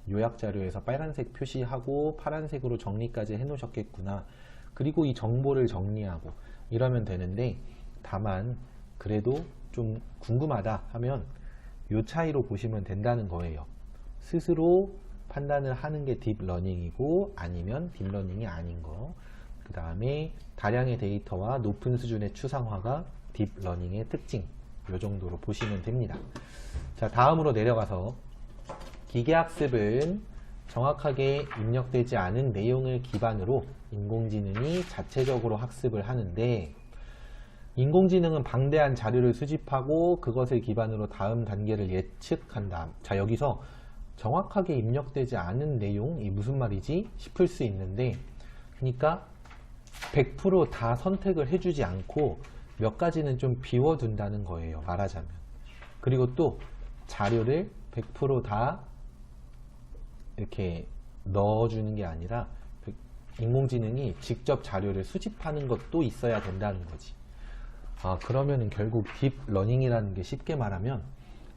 요약자료에서 빨간색 표시하고 파란색으로 정리까지 해 놓으셨겠구나. 그리고 이 정보를 정리하고 이러면 되는데, 다만 그래도 좀 궁금하다 하면 이 차이로 보시면 된다는 거예요. 스스로 판단을 하는 게 딥러닝이고 아니면 딥러닝이 아닌 거. 그 다음에 다량의 데이터와 높은 수준의 추상화가 딥러닝의 특징. 이 정도로 보시면 됩니다. 자, 다음으로 내려가서 기계학습은 정확하게 입력되지 않은 내용을 기반으로 인공지능이 자체적으로 학습을 하는데, 인공지능은 방대한 자료를 수집하고 그것을 기반으로 다음 단계를 예측한다. 자, 여기서 정확하게 입력되지 않은 내용이 무슨 말이지 싶을 수 있는데, 그러니까 100% 다 선택을 해주지 않고 몇 가지는 좀 비워둔다는 거예요, 말하자면. 그리고 또 자료를 100% 다 이렇게 넣어주는 게 아니라 인공지능이 직접 자료를 수집하는 것도 있어야 된다는 거지. 그러면은 결국 딥러닝이라는 게 쉽게 말하면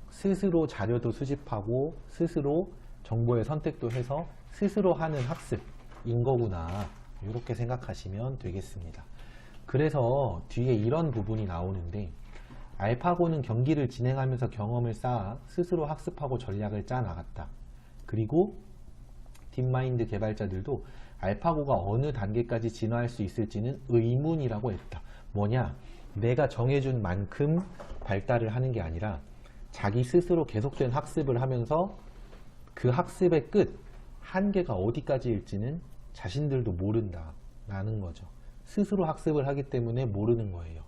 스스로 자료도 수집하고 스스로 정보의 선택도 해서 스스로 하는 학습인 거구나, 이렇게 생각하시면 되겠습니다. 그래서 뒤에 이런 부분이 나오는데, 알파고는 경기를 진행하면서 경험을 쌓아 스스로 학습하고 전략을 짜 나갔다. 그리고 딥마인드 개발자들도 알파고가 어느 단계까지 진화할 수 있을지는 의문이라고 했다. 뭐냐? 내가 정해준 만큼 발달을 하는 게 아니라 자기 스스로 계속된 학습을 하면서 그 학습의 끝, 한계가 어디까지일지는 자신들도 모른다 라는 거죠. 스스로 학습을 하기 때문에 모르는 거예요.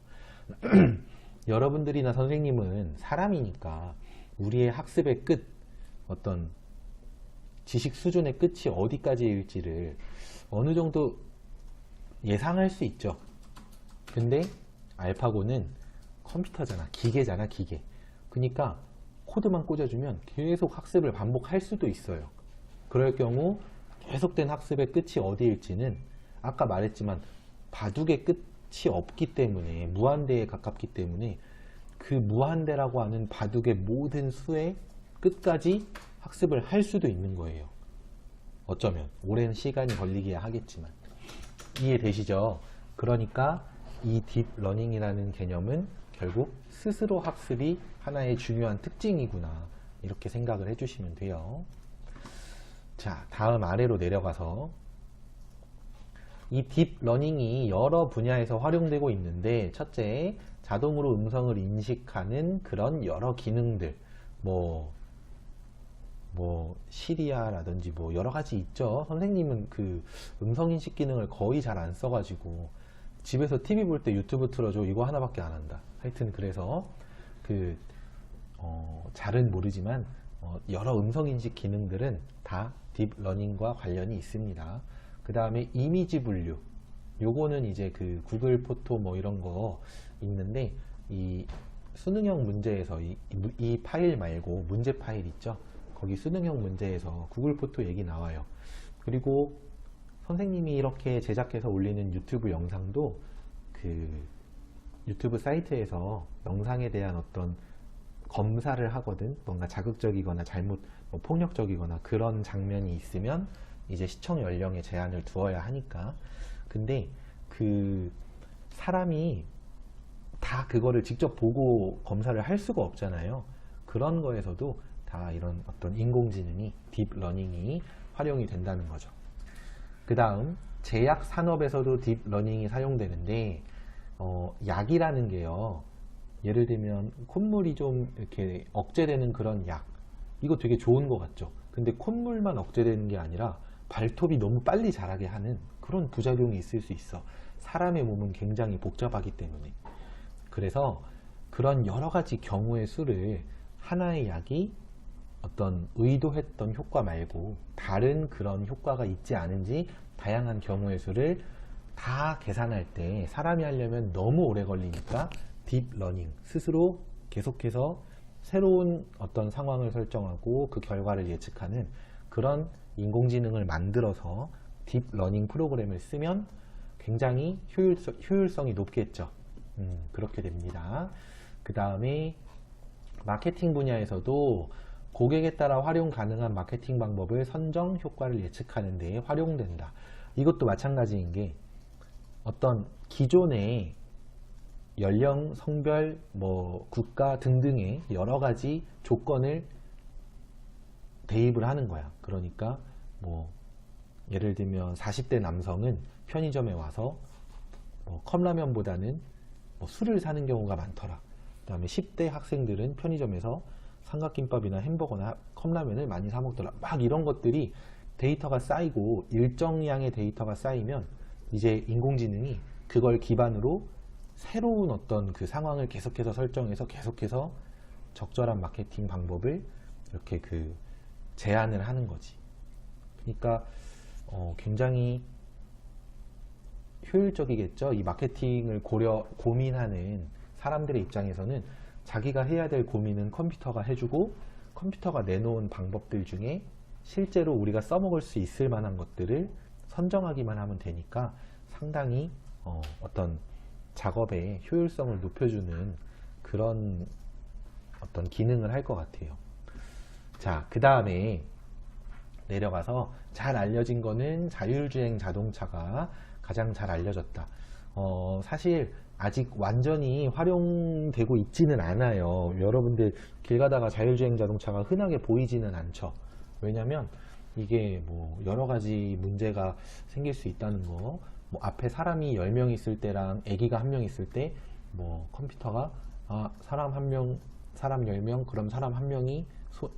여러분들이나 선생님은 사람이니까 우리의 학습의 끝, 어떤 지식 수준의 끝이 어디까지일지를 어느 정도 예상할 수 있죠. 근데 알파고는 컴퓨터잖아, 기계잖아, 기계. 그러니까 코드만 꽂아주면 계속 학습을 반복할 수도 있어요. 그럴 경우 계속된 학습의 끝이 어디일지는 아까 말했지만 바둑의 끝이 없기 때문에, 무한대에 가깝기 때문에 그 무한대라고 하는 바둑의 모든 수의 끝까지 학습을 할 수도 있는 거예요. 어쩌면 오랜 시간이 걸리기야 하겠지만. 이해되시죠? 그러니까 이 딥러닝이라는 개념은 결국 스스로 학습이 하나의 중요한 특징이구나, 이렇게 생각을 해주시면 돼요. 자, 다음 아래로 내려가서 이 딥러닝이 여러 분야에서 활용되고 있는데, 첫째, 자동으로 음성을 인식하는 그런 여러 기능들, 뭐 시리아라든지 뭐 여러 가지 있죠. 선생님은 그 음성인식 기능을 거의 잘 안 써가지고 집에서 TV 볼 때 유튜브 틀어줘 이거 하나밖에 안 한다. 하여튼 그래서 잘은 모르지만 여러 음성인식 기능들은 다 딥러닝과 관련이 있습니다. 그 다음에 이미지 분류, 요거는 이제 그 구글 포토 뭐 이런 거 있는데, 이 수능형 문제에서 이 파일 말고 문제 파일 있죠. 거기 수능형 문제에서 구글 포토 얘기 나와요. 그리고 선생님이 이렇게 제작해서 올리는 유튜브 영상도 그 유튜브 사이트에서 영상에 대한 어떤 검사를 하거든. 뭔가 자극적이거나 잘못 폭력적이거나 그런 장면이 있으면 이제 시청 연령에 제한을 두어야 하니까. 근데 그 사람이 다 그거를 직접 보고 검사를 할 수가 없잖아요. 그런 거에서도 다 이런 어떤 인공지능이, 딥러닝이 활용이 된다는 거죠. 그 다음, 제약 산업에서도 딥러닝이 사용되는데, 약이라는 게요, 예를 들면 콧물이 좀 이렇게 억제되는 그런 약, 이거 되게 좋은 것 같죠. 근데 콧물만 억제되는 게 아니라 발톱이 너무 빨리 자라게 하는 그런 부작용이 있을 수 있어. 사람의 몸은 굉장히 복잡하기 때문에. 그래서 그런 여러 가지 경우의 수를 하나의 약이 어떤 의도했던 효과 말고 다른 그런 효과가 있지 않은지 다양한 경우의 수를 다 계산할 때 사람이 하려면 너무 오래 걸리니까 딥러닝, 스스로 계속해서 새로운 어떤 상황을 설정하고 그 결과를 예측하는 그런 인공지능을 만들어서 딥러닝 프로그램을 쓰면 굉장히 효율성이 높겠죠. 그렇게 됩니다. 그 다음에 마케팅 분야에서도 고객에 따라 활용 가능한 마케팅 방법을 선정, 효과를 예측하는 데에 활용된다. 이것도 마찬가지인 게 어떤 기존의 연령, 성별, 뭐 국가 등등의 여러 가지 조건을 대입을 하는 거야. 그러니까 뭐 예를 들면 40대 남성은 편의점에 와서 뭐 컵라면보다는 뭐 술을 사는 경우가 많더라. 그 다음에 10대 학생들은 편의점에서 삼각김밥이나 햄버거나 컵라면을 많이 사 먹더라. 막 이런 것들이 데이터가 쌓이고 일정량의 데이터가 쌓이면 이제 인공지능이 그걸 기반으로 새로운 어떤 그 상황을 계속해서 설정해서 계속해서 적절한 마케팅 방법을 이렇게 그 제안을 하는 거지. 그러니까 굉장히 효율적이겠죠. 이 마케팅을 고민하는 사람들의 입장에서는 자기가 해야 될 고민은 컴퓨터가 해주고 컴퓨터가 내놓은 방법들 중에 실제로 우리가 써먹을 수 있을 만한 것들을 선정하기만 하면 되니까 상당히 어떤 작업의 효율성을 높여주는 그런 어떤 기능을 할 것 같아요. 자, 그 다음에 내려가서 잘 알려진 거는 자율주행 자동차가 가장 잘 알려졌다. 사실 아직 완전히 활용되고 있지는 않아요. 여러분들 길 가다가 자율주행 자동차가 흔하게 보이지는 않죠. 왜냐면 이게 뭐 여러 가지 문제가 생길 수 있다는 거, 뭐 앞에 사람이 10명 있을 때랑 아기가 1명 있을 때 뭐 컴퓨터가 사람 1명, 사람 10명, 그럼 사람 1명이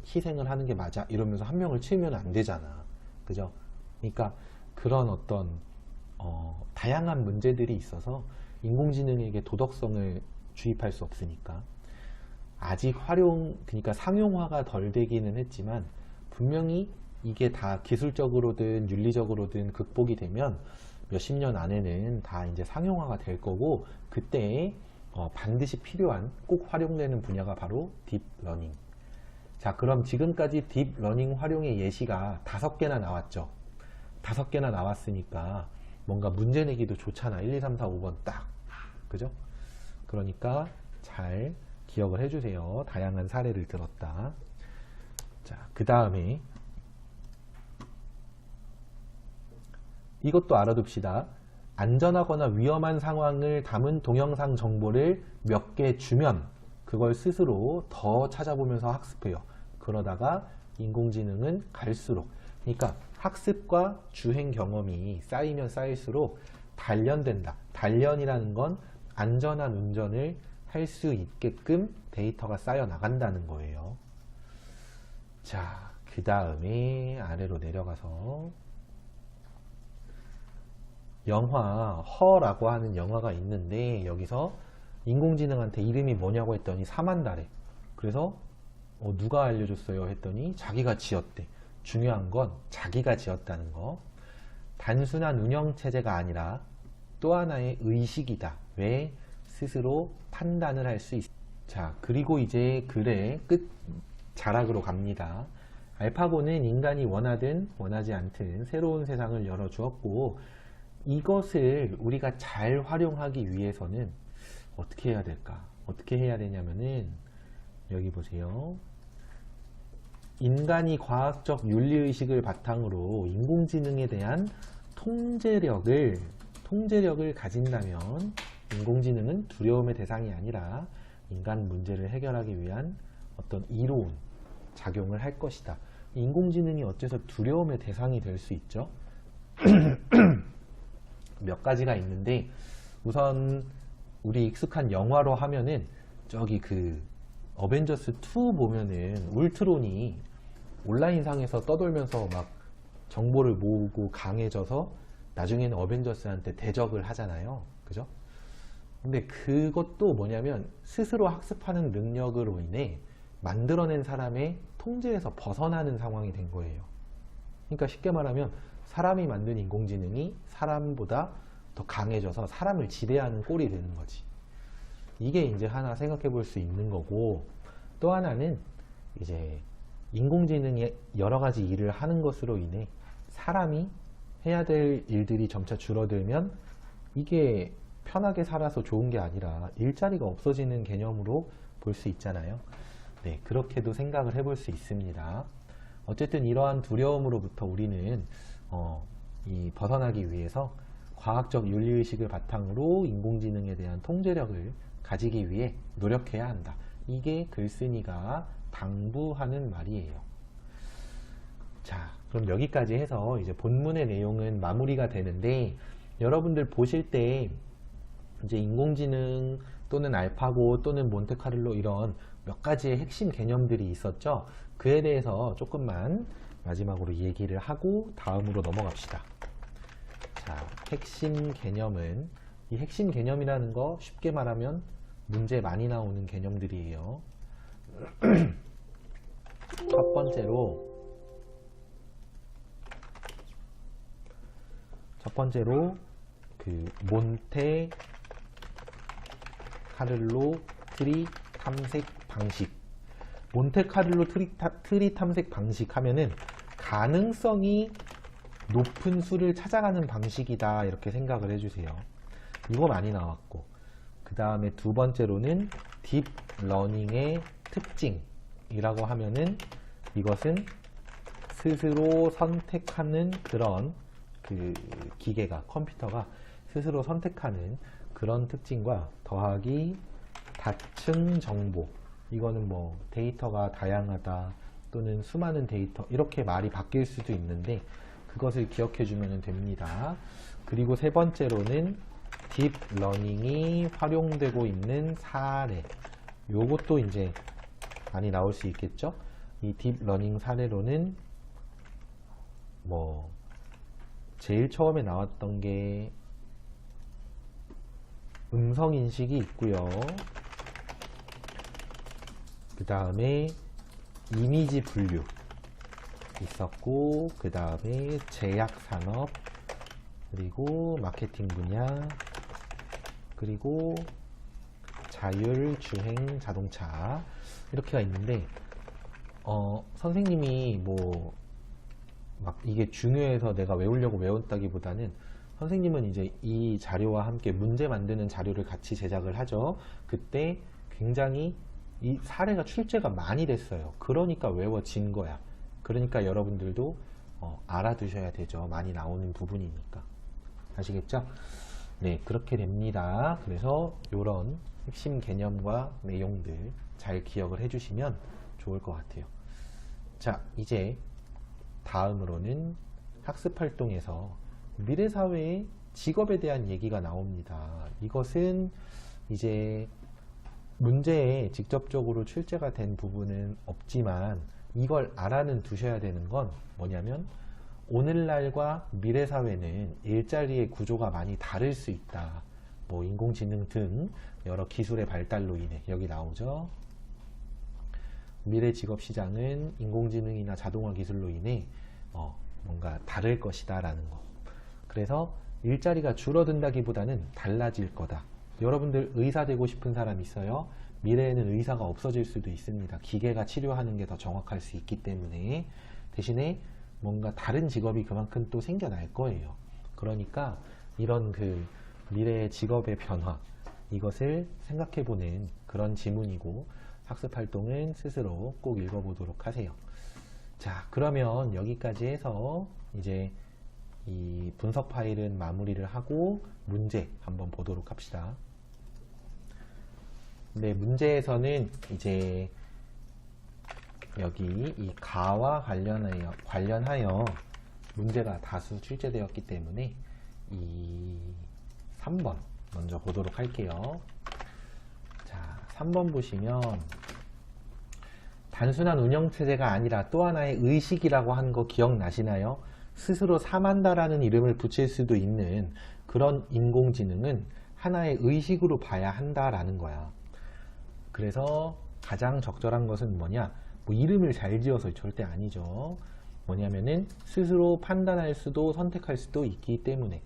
희생을 하는 게 맞아 이러면서 1명을 치우면 안 되잖아. 그죠? 그러니까 그런 어떤 다양한 문제들이 있어서 인공지능에게 도덕성을 주입할 수 없으니까 아직 그러니까 상용화가 덜 되기는 했지만 분명히 이게 다 기술적으로든 윤리적으로든 극복이 되면 몇십 년 안에는 다 이제 상용화가 될 거고, 그때 반드시 필요한 꼭 활용되는 분야가 바로 딥러닝. 자, 그럼 지금까지 딥러닝 활용의 예시가 5개나 나왔죠. 5개나 나왔으니까 뭔가 문제 내기도 좋잖아. 1, 2, 3, 4, 5번 딱. 그죠? 그러니까 잘 기억을 해주세요. 다양한 사례를 들었다. 자, 그 다음에 이것도 알아둡시다. 안전하거나 위험한 상황을 담은 동영상 정보를 몇 개 주면 그걸 스스로 더 찾아보면서 학습해요. 그러다가 인공지능은 갈수록, 그러니까 학습과 주행 경험이 쌓이면 쌓일수록 단련된다. 단련이라는 건 안전한 운전을 할 수 있게끔 데이터가 쌓여 나간다는 거예요. 자, 그 다음에 아래로 내려가서 영화 허라고 하는 영화가 있는데, 여기서 인공지능한테 이름이 뭐냐고 했더니 사만다래. 그래서 누가 알려줬어요 했더니 자기가 지었대. 중요한 건 자기가 지었다는 거. 단순한 운영체제가 아니라 또 하나의 의식이다. 왜? 스스로 판단을 할 수 있어. 자, 그리고 이제 글의 끝 자락으로 갑니다. 알파고는 인간이 원하든 원하지 않든 새로운 세상을 열어주었고, 이것을 우리가 잘 활용하기 위해서는 어떻게 해야 될까? 어떻게 해야 되냐면은 여기 보세요. 인간이 과학적 윤리의식을 바탕으로 인공지능에 대한 통제력을 가진다면 인공지능은 두려움의 대상이 아니라 인간 문제를 해결하기 위한 어떤 이로운 작용을 할 것이다. 인공지능이 어째서 두려움의 대상이 될 수 있죠? 몇 가지가 있는데, 우선 우리 익숙한 영화로 하면은 저기 그 어벤져스 2 보면은 울트론이 온라인상에서 떠돌면서 막 정보를 모으고 강해져서 나중에는 어벤져스한테 대적을 하잖아요. 그죠? 근데 그것도 뭐냐면 스스로 학습하는 능력으로 인해 만들어낸 사람의 통제에서 벗어나는 상황이 된 거예요. 그러니까 쉽게 말하면 사람이 만든 인공지능이 사람보다 더 강해져서 사람을 지배하는 꼴이 되는 거지. 이게 이제 하나 생각해 볼 수 있는 거고, 또 하나는 이제 인공지능이 여러 가지 일을 하는 것으로 인해 사람이 해야 될 일들이 점차 줄어들면 이게 편하게 살아서 좋은 게 아니라 일자리가 없어지는 개념으로 볼 수 있잖아요. 네, 그렇게도 생각을 해볼 수 있습니다. 어쨌든 이러한 두려움으로부터 우리는 벗어나기 위해서 과학적 윤리의식을 바탕으로 인공지능에 대한 통제력을 가지기 위해 노력해야 한다. 이게 글쓴이가 당부하는 말이에요. 자, 그럼 여기까지 해서 이제 본문의 내용은 마무리가 되는데, 여러분들 보실 때 이제 인공지능 또는 알파고 또는 몬테카를로 이런 몇 가지의 핵심 개념들이 있었죠. 그에 대해서 조금만 마지막으로 얘기를 하고 다음으로 넘어갑시다. 자, 핵심 개념은, 이 핵심 개념이라는 거 쉽게 말하면 문제 많이 나오는 개념들이에요. 첫 번째로 그 몬테카를로 트리 탐색 방식. 몬테카를로 트리 탐색 방식 하면은 가능성이 높은 수를 찾아가는 방식이다, 이렇게 생각을 해주세요. 이거 많이 나왔고, 그 다음에 두 번째로는 딥러닝의 특징이라고 하면은 이것은 스스로 선택하는 그런 그 기계가, 컴퓨터가 스스로 선택하는 그런 특징과 더하기 다층 정보. 이거는 뭐 데이터가 다양하다 또는 수많은 데이터, 이렇게 말이 바뀔 수도 있는데 그것을 기억해 주면 됩니다. 그리고 세 번째로는 딥러닝이 활용되고 있는 사례. 요것도 이제 많이 나올 수 있겠죠. 이 딥러닝 사례로는 뭐 제일 처음에 나왔던 게 음성인식이 있고요. 그 다음에 이미지 분류 있었고, 그 다음에 제약산업, 그리고 마케팅 분야, 그리고 자율주행 자동차, 이렇게가 있는데 선생님이 뭐 막 이게 중요해서 내가 외우려고 외웠다기보다는, 선생님은 이제 이 자료와 함께 문제 만드는 자료를 같이 제작을 하죠. 그때 굉장히 이 사례가 출제가 많이 됐어요. 그러니까 외워진 거야. 그러니까 여러분들도 알아두셔야 되죠. 많이 나오는 부분이니까. 아시겠죠? 네, 그렇게 됩니다. 그래서 이런 핵심 개념과 내용들 잘 기억을 해주시면 좋을 것 같아요. 자, 이제 다음으로는 학습활동에서 미래사회의 직업에 대한 얘기가 나옵니다. 이것은 이제 문제에 직접적으로 출제가 된 부분은 없지만, 이걸 알아는 두셔야 되는 건 뭐냐면, 오늘날과 미래사회는 일자리의 구조가 많이 다를 수 있다. 뭐 인공지능 등 여러 기술의 발달로 인해, 여기 나오죠. 미래 직업 시장은 인공지능이나 자동화 기술로 인해 뭔가 다를 것이다 라는 거. 그래서 일자리가 줄어든다기보다는 달라질 거다. 여러분들 의사 되고 싶은 사람 있어요? 미래에는 의사가 없어질 수도 있습니다. 기계가 치료하는 게 더 정확할 수 있기 때문에. 대신에 뭔가 다른 직업이 그만큼 또 생겨날 거예요. 그러니까 이런 그 미래의 직업의 변화, 이것을 생각해보는 그런 지문이고, 학습활동은 스스로 꼭 읽어보도록 하세요. 자, 그러면 여기까지 해서 이제 이 분석 파일은 마무리를 하고 문제 한번 보도록 합시다. 네, 문제에서는 이제 여기 이 가와 관련하여 문제가 다수 출제되었기 때문에 이 3번 먼저 보도록 할게요. 자, 3번 보시면 단순한 운영체제가 아니라 또 하나의 의식이라고 한 거 기억나시나요? 스스로 사만다라는 이름을 붙일 수도 있는 그런 인공지능은 하나의 의식으로 봐야 한다라는 거야. 그래서 가장 적절한 것은 뭐냐? 뭐 이름을 잘 지어서 절대 아니죠. 뭐냐면은 스스로 판단할 수도 선택할 수도 있기 때문에.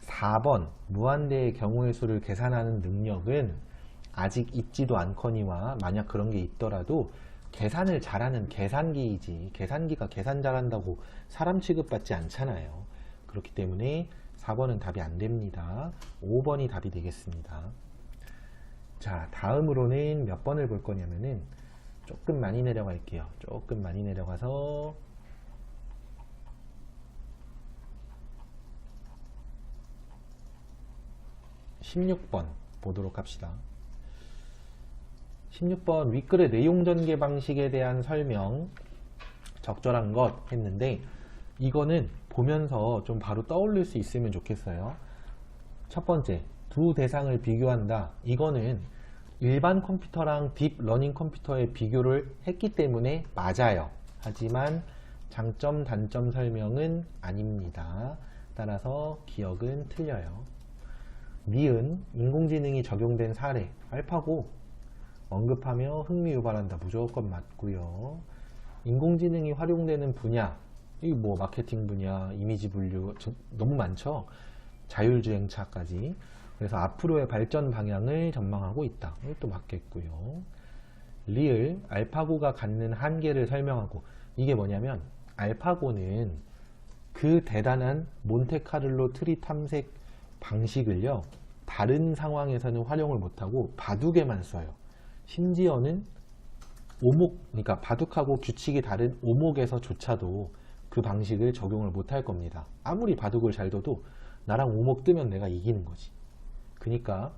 4번 무한대의 경우의 수를 계산하는 능력은 아직 있지도 않거니와, 만약 그런 게 있더라도 계산을 잘하는 계산기이지, 계산기가 계산 잘한다고 사람 취급받지 않잖아요. 그렇기 때문에 4번은 답이 안 됩니다. 5번이 답이 되겠습니다. 자, 다음으로는 몇 번을 볼 거냐면은, 조금 많이 내려갈게요. 조금 많이 내려가서 16번 보도록 합시다. 16번 윗글의 내용 전개 방식에 대한 설명, 적절한 것 했는데, 이거는 보면서 좀 바로 떠올릴 수 있으면 좋겠어요. 첫 번째, 두 대상을 비교한다. 이거는 일반 컴퓨터랑 딥러닝 컴퓨터의 비교를 했기 때문에 맞아요. 하지만 장점, 단점 설명은 아닙니다. 따라서 기억은 틀려요. 니은, 인공지능이 적용된 사례, 알파고 언급하며 흥미 유발한다. 무조건 맞고요. 인공지능이 활용되는 분야, 이 뭐 마케팅 분야, 이미지 분류, 너무 많죠. 자율주행차까지. 그래서 앞으로의 발전 방향을 전망하고 있다. 이것도 맞겠고요. 리을, 알파고가 갖는 한계를 설명하고, 이게 뭐냐면 알파고는 그 대단한 몬테카를로 트리 탐색 방식을요, 다른 상황에서는 활용을 못하고 바둑에만 써요. 심지어는 오목, 그러니까 바둑하고 규칙이 다른 오목에서조차도 그 방식을 적용을 못할 겁니다. 아무리 바둑을 잘 둬도 나랑 오목 뜨면 내가 이기는 거지. 그러니까,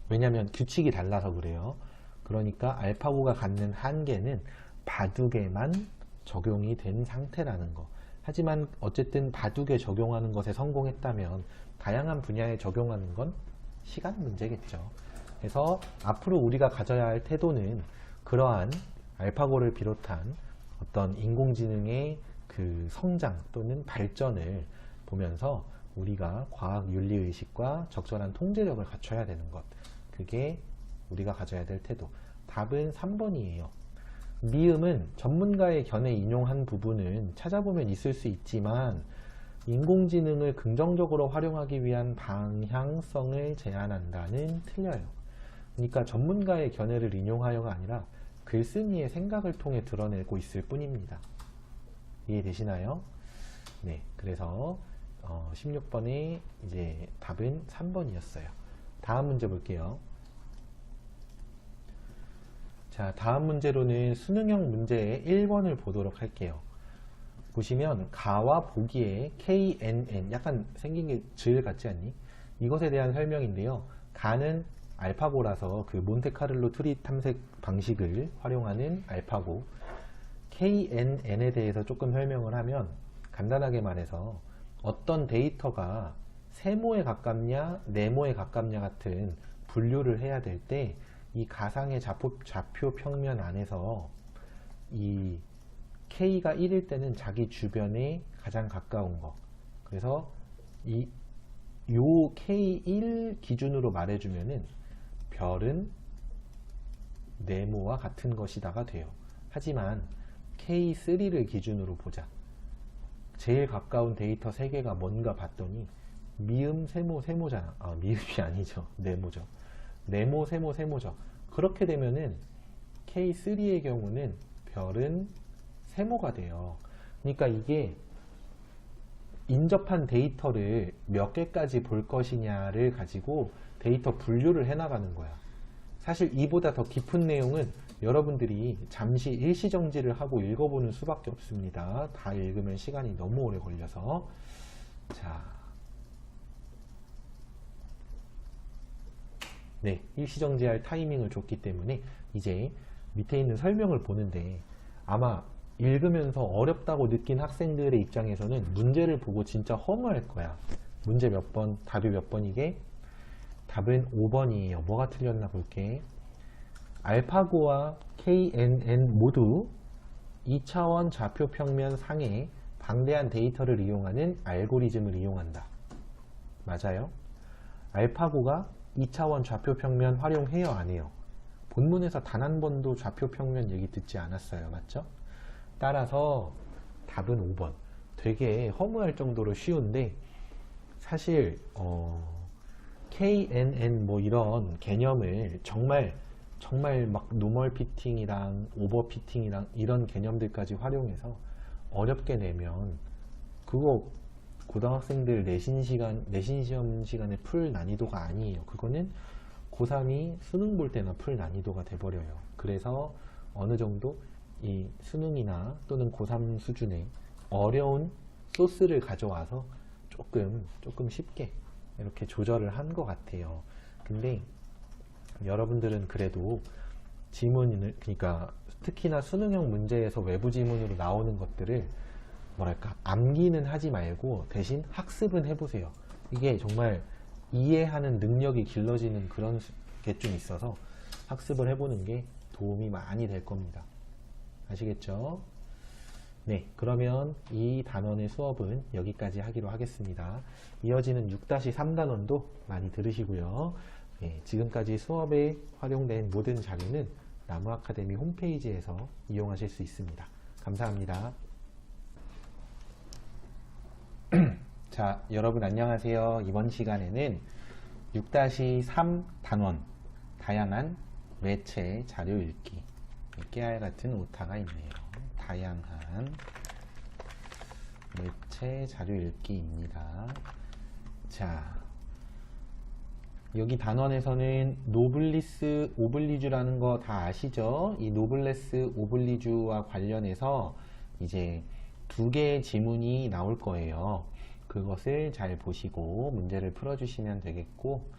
왜냐면 규칙이 달라서 그래요. 그러니까 알파고가 갖는 한계는 바둑에만 적용이 된 상태라는 거. 하지만 어쨌든 바둑에 적용하는 것에 성공했다면 다양한 분야에 적용하는 건 시간 문제겠죠. 그래서 앞으로 우리가 가져야 할 태도는 그러한 알파고를 비롯한 어떤 인공지능의 그 성장 또는 발전을 보면서 우리가 과학 윤리의식과 적절한 통제력을 갖춰야 되는 것. 그게 우리가 가져야 될 태도. 답은 3번이에요. 미음은 전문가의 견해 인용한 부분은 찾아보면 있을 수 있지만 인공지능을 긍정적으로 활용하기 위한 방향성을 제한한다는 틀려요. 그러니까 전문가의 견해를 인용하여가 아니라 글쓴이의 생각을 통해 드러내고 있을 뿐입니다. 이해되시나요? 네, 그래서 16번의 이제 답은 3번이었어요. 다음 문제 볼게요. 자, 다음 문제로는 수능형 문제의 1번을 보도록 할게요. 보시면 가와 보기에 KNN, 약간 생긴 게 질 같지 않니? 이것에 대한 설명인데요. 가는 알파고라서 그 몬테카를로 트리 탐색 방식을 활용하는 알파고, KNN에 대해서 조금 설명을 하면 간단하게 말해서 어떤 데이터가 세모에 가깝냐 네모에 가깝냐 같은 분류를 해야 될 때 이 가상의 좌표 평면 안에서 이 K가 1일 때는 자기 주변에 가장 가까운 거, 그래서 요 K1 기준으로 말해주면은 별은 네모와 같은 것이다가 돼요. 하지만 K3를 기준으로 보자. 제일 가까운 데이터 3개가 뭔가 봤더니 미음, 세모, 세모잖아. 아, 미음이 아니죠. 네모죠. 네모, 세모, 세모죠. 그렇게 되면은 K3의 경우는 별은 세모가 돼요. 그러니까 이게 인접한 데이터를 몇 개까지 볼 것이냐를 가지고 데이터 분류를 해나가는 거야. 사실 이보다 더 깊은 내용은 여러분들이 잠시 일시정지를 하고 읽어보는 수밖에 없습니다. 다 읽으면 시간이 너무 오래 걸려서. 자, 네, 일시정지할 타이밍을 줬기 때문에 이제 밑에 있는 설명을 보는데 아마 읽으면서 어렵다고 느낀 학생들의 입장에서는 문제를 보고 진짜 허무할 거야. 문제 몇 번, 답이 몇 번이게? 답은 5번이에요. 뭐가 틀렸나 볼게. 알파고와 KNN 모두 2차원 좌표평면 상에 방대한 데이터를 이용하는 알고리즘을 이용한다. 맞아요? 알파고가 2차원 좌표평면 활용해요, 안 해요? 본문에서 단 한 번도 좌표평면 얘기 듣지 않았어요. 맞죠? 따라서 답은 5번. 되게 허무할 정도로 쉬운데 사실 KNN 뭐 이런 개념을 정말 막 노멀 피팅이랑 오버 피팅이랑 이런 개념들까지 활용해서 어렵게 내면 그거 고등학생들 내신 시험 시간에 풀 난이도가 아니에요. 그거는 고3이 수능 볼 때나 풀 난이도가 돼버려요. 그래서 어느 정도 이 수능이나 또는 고3 수준의 어려운 소스를 가져와서 조금 쉽게 이렇게 조절을 한 것 같아요. 근데 여러분들은 그래도 지문을, 그러니까 특히나 수능형 문제에서 외부 지문으로 나오는 것들을 뭐랄까 암기는 하지 말고 대신 학습은 해보세요. 이게 정말 이해하는 능력이 길러지는 그런 게 좀 있어서 학습을 해보는 게 도움이 많이 될 겁니다. 아시겠죠? 네, 그러면 이 단원의 수업은 여기까지 하기로 하겠습니다. 이어지는 6-3 단원도 많이 들으시고요. 네, 지금까지 수업에 활용된 모든 자료는 나무아카데미 홈페이지에서 이용하실 수 있습니다. 감사합니다. 자, 여러분 안녕하세요. 이번 시간에는 6-3 단원, 다양한 매체 자료 읽기, 깨알 같은 오타가 있네요. 다양한 매체 자료 읽기입니다. 자, 여기 단원에서는 노블리스 오블리주라는 거 다 아시죠? 이 노블레스 오블리주와 관련해서 이제 2개의 지문이 나올 거예요. 그것을 잘 보시고 문제를 풀어주시면 되겠고,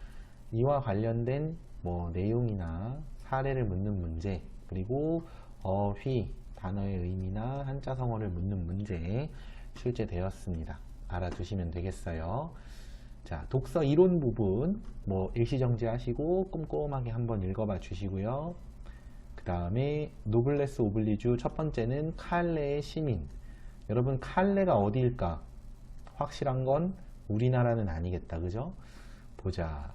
이와 관련된 뭐 내용이나 사례를 묻는 문제, 그리고 어휘, 단어의 의미나 한자 성어를 묻는 문제 출제되었습니다. 알아두시면 되겠어요. 자, 독서 이론 부분 뭐 일시정지 하시고 꼼꼼하게 한번 읽어봐 주시고요. 그 다음에 노블레스 오블리주 첫 번째는 칼레의 시민. 여러분 칼레가 어디일까? 확실한 건 우리나라는 아니겠다. 그죠? 보자.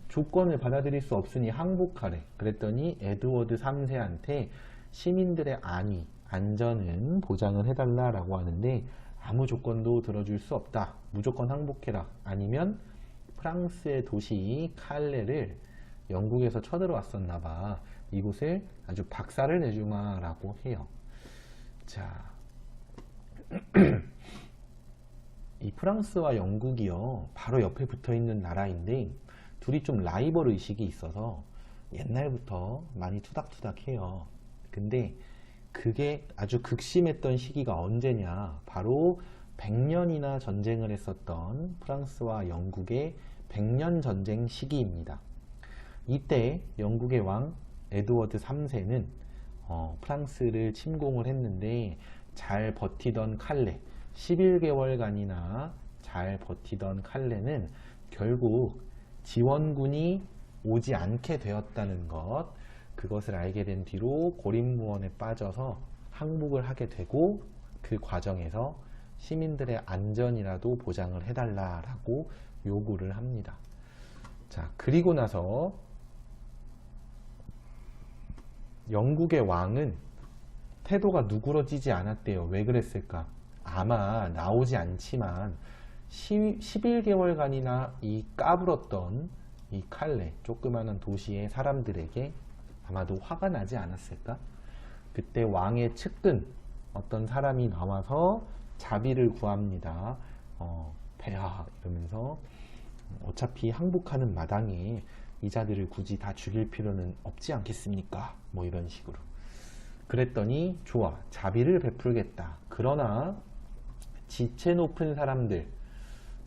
조건을 받아들일 수 없으니 항복하래. 그랬더니 에드워드 3세한테 시민들의 안위, 안전은 보장을 해달라라고 하는데 아무 조건도 들어줄 수 없다. 무조건 항복해라. 아니면 프랑스의 도시 칼레를 영국에서 쳐들어왔었나 봐. 이곳을 아주 박살을 내주마라고 해요. 자, 이 프랑스와 영국이요, 바로 옆에 붙어 있는 나라인데 둘이 좀 라이벌 의식이 있어서 옛날부터 많이 투닥투닥해요. 근데 그게 아주 극심했던 시기가 언제냐? 바로 100년이나 전쟁을 했었던 프랑스와 영국의 100년 전쟁 시기입니다. 이때 영국의 왕 에드워드 3세는 프랑스를 침공을 했는데 잘 버티던 칼레, 11개월간이나 잘 버티던 칼레는 결국 지원군이 오지 않게 되었다는 것, 그것을 알게 된 뒤로 고립무원에 빠져서 항복을 하게 되고 그 과정에서 시민들의 안전이라도 보장을 해달라라고 요구를 합니다. 자, 그리고 나서 영국의 왕은 태도가 누그러지지 않았대요. 왜 그랬을까? 아마 나오지 않지만 11개월간이나 이 까불었던 이 칼레, 조그마한 도시의 사람들에게 아마도 화가 나지 않았을까? 그때 왕의 측근 어떤 사람이 나와서 자비를 구합니다. 폐하 이러면서 어차피 항복하는 마당에 이 자들을 굳이 다 죽일 필요는 없지 않겠습니까? 뭐 이런 식으로. 그랬더니 좋아, 자비를 베풀겠다. 그러나 지체 높은 사람들,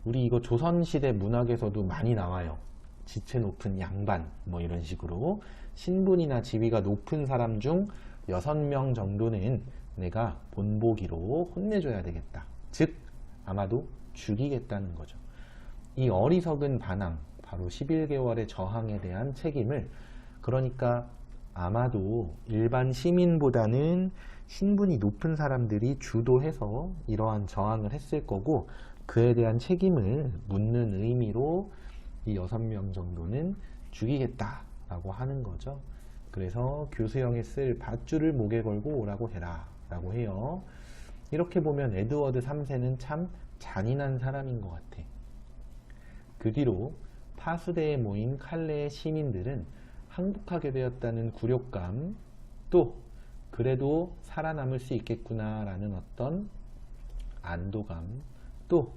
우리 이거 조선시대 문학에서도 많이 나와요. 지체 높은 양반 뭐 이런 식으로 신분이나 지위가 높은 사람 중 6명 정도는 내가 본보기로 혼내줘야 되겠다. 즉 아마도 죽이겠다는 거죠. 이 어리석은 반항, 바로 11개월의 저항에 대한 책임을, 그러니까 아마도 일반 시민보다는 신분이 높은 사람들이 주도해서 이러한 저항을 했을 거고, 그에 대한 책임을 묻는 의미로 이 6명 정도는 죽이겠다라고 하는 거죠. 그래서 교수형에 쓸 밧줄을 목에 걸고 오라고 해라 라고 해요. 이렇게 보면 에드워드 3세는 참 잔인한 사람인 것 같아. 그 뒤로 파수대에 모인 칼레의 시민들은 항복하게 되었다는 굴욕감, 또 그래도 살아남을 수 있겠구나 라는 어떤 안도감, 또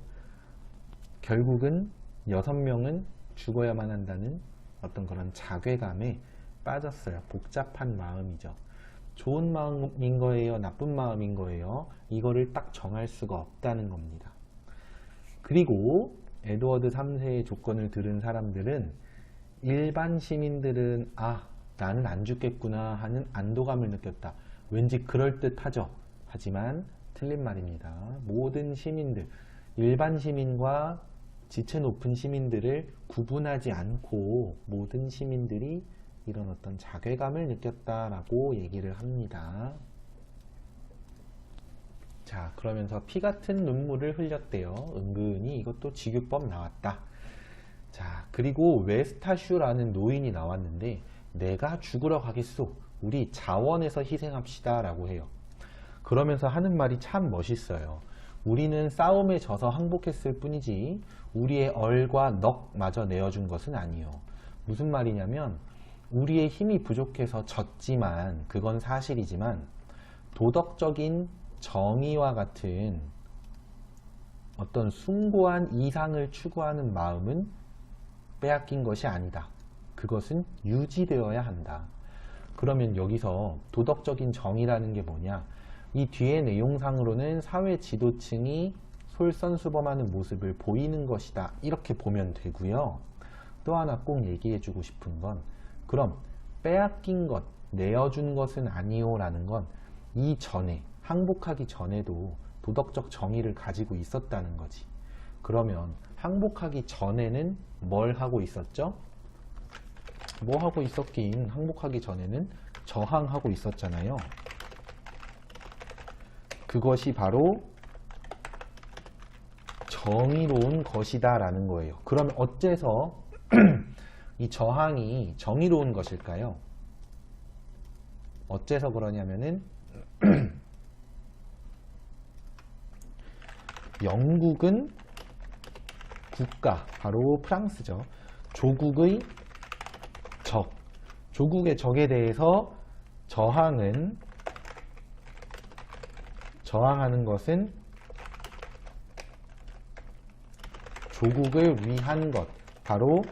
결국은 6명은 죽어야만 한다는 어떤 그런 자괴감에 빠졌어요. 복잡한 마음이죠. 좋은 마음인 거예요? 나쁜 마음인 거예요? 이거를 딱 정할 수가 없다는 겁니다. 그리고 에드워드 3세의 조건을 들은 사람들은, 일반 시민들은 나는 안 죽겠구나 하는 안도감을 느꼈다. 왠지 그럴듯하죠. 하지만 틀린 말입니다. 모든 시민들, 일반 시민과 지체 높은 시민들을 구분하지 않고 모든 시민들이 이런 어떤 자괴감을 느꼈다라고 얘기를 합니다. 자, 그러면서 피 같은 눈물을 흘렸대요. 은근히 이것도 직유법 나왔다. 자, 그리고 웨스타슈라는 노인이 나왔는데, 내가 죽으러 가겠소. 우리 자원에서 희생합시다 라고 해요. 그러면서 하는 말이 참 멋있어요. 우리는 싸움에 져서 항복했을 뿐이지 우리의 얼과 넋마저 내어준 것은 아니요. 무슨 말이냐면, 우리의 힘이 부족해서 졌지만, 그건 사실이지만 도덕적인 정의와 같은 어떤 숭고한 이상을 추구하는 마음은 빼앗긴 것이 아니다. 그것은 유지되어야 한다. 그러면 여기서 도덕적인 정의라는 게 뭐냐? 이 뒤의 내용상으로는 사회 지도층이 솔선수범하는 모습을 보이는 것이다. 이렇게 보면 되고요. 또 하나 꼭 얘기해 주고 싶은 건, 그럼 빼앗긴 것, 내어준 것은 아니요 라는 건 이전에, 항복하기 전에도 도덕적 정의를 가지고 있었다는 거지. 그러면 항복하기 전에는 뭘 하고 있었죠? 뭐 하고 있었긴, 항복하기 전에는 저항하고 있었잖아요. 그것이 바로 정의로운 것이다 라는 거예요. 그럼 어째서 이 저항이 정의로운 것일까요? 어째서 그러냐면은 영국은 국가, 바로 프랑스죠. 조국의 적, 조국의 적에 대해서 저항하는 것은 조국을 위한 것, 바로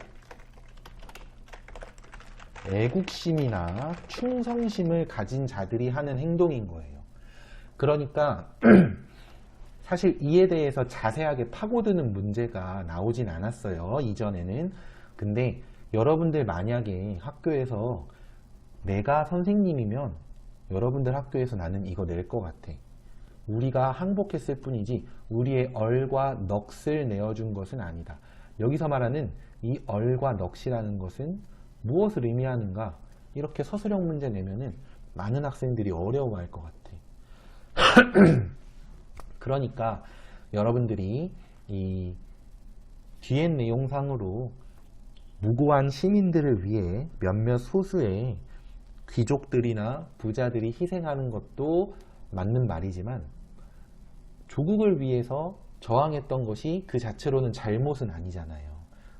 애국심이나 충성심을 가진 자들이 하는 행동인 거예요. 그러니까 사실 이에 대해서 자세하게 파고드는 문제가 나오진 않았어요, 이전에는. 근데 여러분들 만약에 학교에서 내가 선생님이면 여러분들 학교에서 나는 이거 낼 것 같아. 우리가 항복했을 뿐이지 우리의 얼과 넋을 내어준 것은 아니다. 여기서 말하는 이 얼과 넋이라는 것은 무엇을 의미하는가? 이렇게 서술형 문제 내면은 많은 학생들이 어려워할 것 같아. 그러니까 여러분들이 이 뒤에 내용상으로 무고한 시민들을 위해 몇몇 소수의 귀족들이나 부자들이 희생하는 것도 맞는 말이지만 조국을 위해서 저항했던 것이 그 자체로는 잘못은 아니잖아요.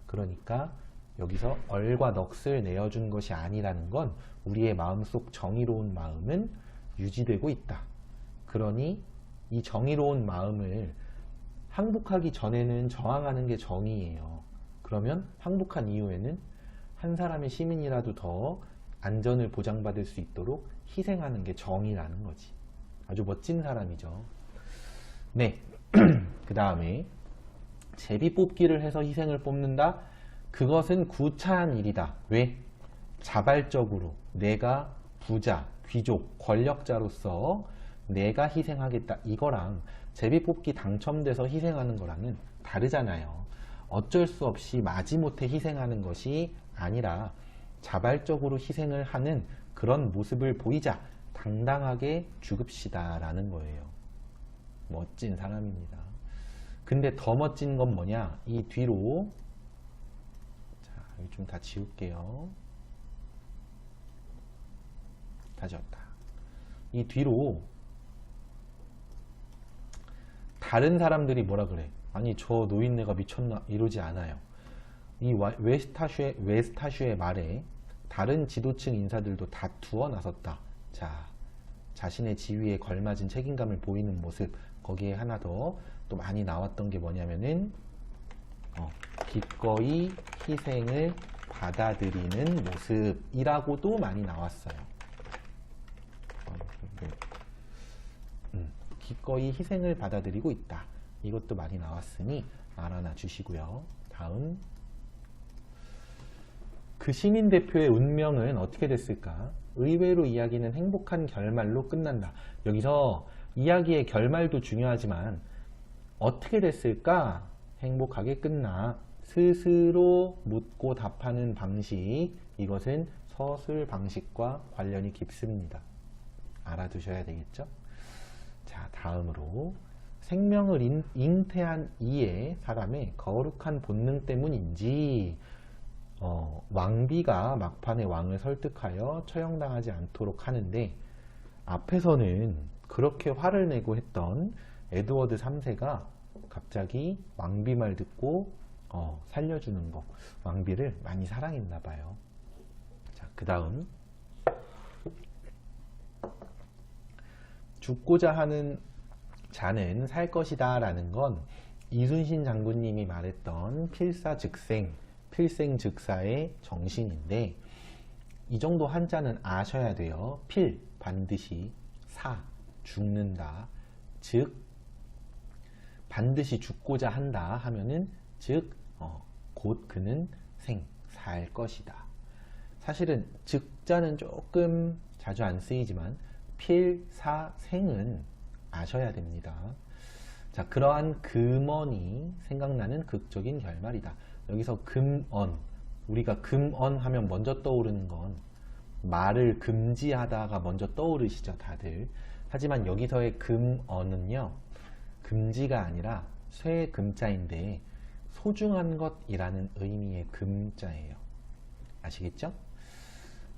그러니까 여기서 얼과 넋을 내어준 것이 아니라는 건 우리의 마음속 정의로운 마음은 유지되고 있다. 그러니 이 정의로운 마음을 항복하기 전에는 저항하는 게 정의예요. 그러면 항복한 이후에는 한 사람의 시민이라도 더 안전을 보장받을 수 있도록 희생하는 게 정의라는 거지. 아주 멋진 사람이죠. 네. 그 다음에 제비뽑기를 해서 희생을 뽑는다? 그것은 구차한 일이다. 왜? 자발적으로 내가 부자, 귀족, 권력자로서 내가 희생하겠다. 이거랑 제비뽑기 당첨돼서 희생하는 거랑은 다르잖아요. 어쩔 수 없이 마지못해 희생하는 것이 아니라 자발적으로 희생을 하는 그런 모습을 보이자 당당하게 죽읍시다 라는 거예요. 멋진 사람입니다. 근데 더 멋진 건 뭐냐? 이 뒤로, 자, 여기 좀 다 지울게요. 다 지웠다. 이 뒤로 다른 사람들이 뭐라 그래? 아니 저 노인네가 미쳤나? 이러지 않아요. 이 웨스타슈의 말에 다른 지도층 인사들도 다투어 나섰다. 자, 자신의 지위에 걸맞은 책임감을 보이는 모습. 거기에 하나 더 또 많이 나왔던 게 뭐냐면은 기꺼이 희생을 받아들이는 모습이라고도 많이 나왔어요. 기꺼이 희생을 받아들이고 있다. 이것도 많이 나왔으니 알아놔 주시고요. 다음, 그 시민대표의 운명은 어떻게 됐을까? 의외로 이야기는 행복한 결말로 끝난다. 여기서 이야기의 결말도 중요하지만 어떻게 됐을까? 행복하게 끝나. 스스로 묻고 답하는 방식, 이것은 서술 방식과 관련이 깊습니다. 알아두셔야 되겠죠? 자, 다음으로 생명을 잉태한 이의 사람의 거룩한 본능 때문인지 왕비가 막판에 왕을 설득하여 처형당하지 않도록 하는데, 앞에서는 그렇게 화를 내고 했던 에드워드 3세가 갑자기 왕비 말 듣고 살려주는 거, 왕비를 많이 사랑했나 봐요. 자, 그 다음, 죽고자 하는 자는 살 것이다 라는 건 이순신 장군님이 말했던 필생즉사의 정신인데, 이 정도 한자는 아셔야 돼요. 필, 반드시, 사, 죽는다. 즉, 반드시 죽고자 한다 하면은 즉, 곧 그는 살 것이다. 사실은 즉자는 조금 자주 안 쓰이지만 필, 사, 생은 아셔야 됩니다. 자, 그러한 금언이 생각나는 극적인 결말이다. 여기서 금언, 우리가 금언 하면 먼저 떠오르는 건 말을 금지하다가 먼저 떠오르시죠, 다들. 하지만 여기서의 금언은요, 금지가 아니라 쇠 금자인데 소중한 것이라는 의미의 금자예요. 아시겠죠?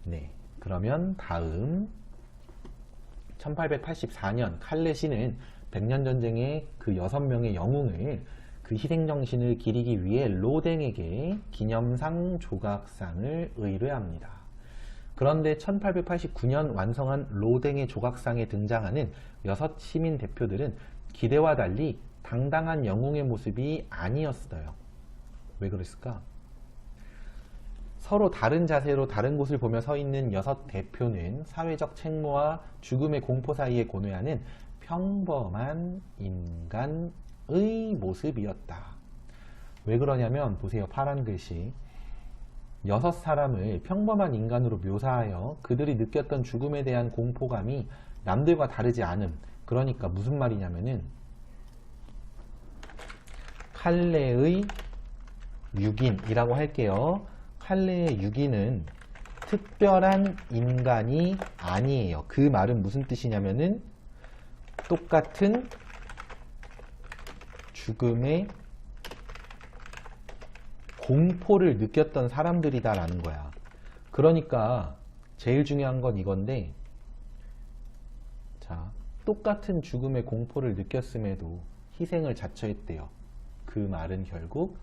네. 그러면 다음 1884년 칼렛이는 백년전쟁의 그 6명의 영웅을 그 희생정신을 기리기 위해 로댕에게 기념상 조각상을 의뢰합니다. 그런데 1889년 완성한 로댕의 조각상에 등장하는 6 시민 대표들은 기대와 달리 당당한 영웅의 모습이 아니었어요. 왜 그랬을까? 서로 다른 자세로 다른 곳을 보며 서 있는 6 대표는 사회적 책무와 죽음의 공포 사이에 고뇌하는 평범한 인간의 모습이었다. 왜 그러냐면 보세요. 파란 글씨 6 사람을 평범한 인간으로 묘사하여 그들이 느꼈던 죽음에 대한 공포감이 남들과 다르지 않음. 그러니까 무슨 말이냐면은 칼레의 6인이라고 할게요. 칼레의 6인은 특별한 인간이 아니에요. 그 말은 무슨 뜻이냐면은 똑같은 죽음의 공포를 느꼈던 사람들이다라는 거야. 그러니까 제일 중요한 건 이건데, 자, 똑같은 죽음의 공포를 느꼈음에도 희생을 자처했대요. 그 말은 결국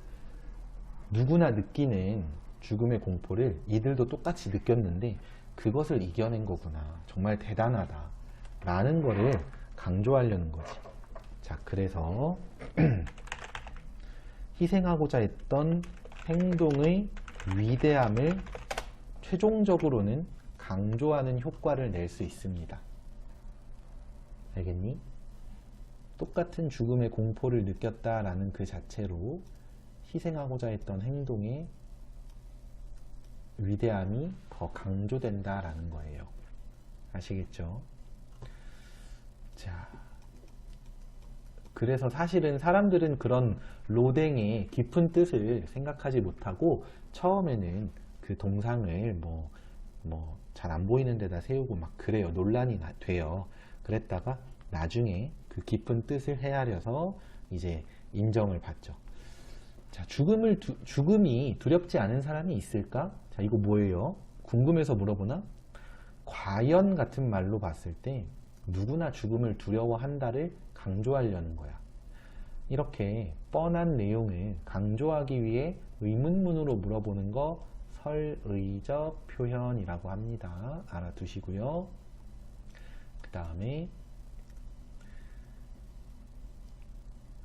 누구나 느끼는 죽음의 공포를 이들도 똑같이 느꼈는데 그것을 이겨낸 거구나. 정말 대단하다. 라는 거를 강조하려는 거지. 자, 그래서 희생하고자 했던 행동의 위대함을 최종적으로는 강조하는 효과를 낼 수 있습니다. 알겠니? 똑같은 죽음의 공포를 느꼈다라는 그 자체로 희생하고자 했던 행동의 위대함이 더 강조된다라는 거예요. 아시겠죠? 자, 그래서 사실은 사람들은 그런 로댕의 깊은 뜻을 생각하지 못하고 처음에는 그 동상을 잘 안 보이는 데다 세우고 막 그래요. 논란이 돼요. 그랬다가 나중에 그 깊은 뜻을 헤아려서 이제 인정을 받죠. 자, 죽음이 두렵지 않은 사람이 있을까? 자, 이거 뭐예요? 궁금해서 물어보나? 과연 같은 말로 봤을 때 누구나 죽음을 두려워한다를 강조하려는 거야. 이렇게 뻔한 내용을 강조하기 위해 의문문으로 물어보는 거 설의적 표현이라고 합니다. 알아두시고요. 그 다음에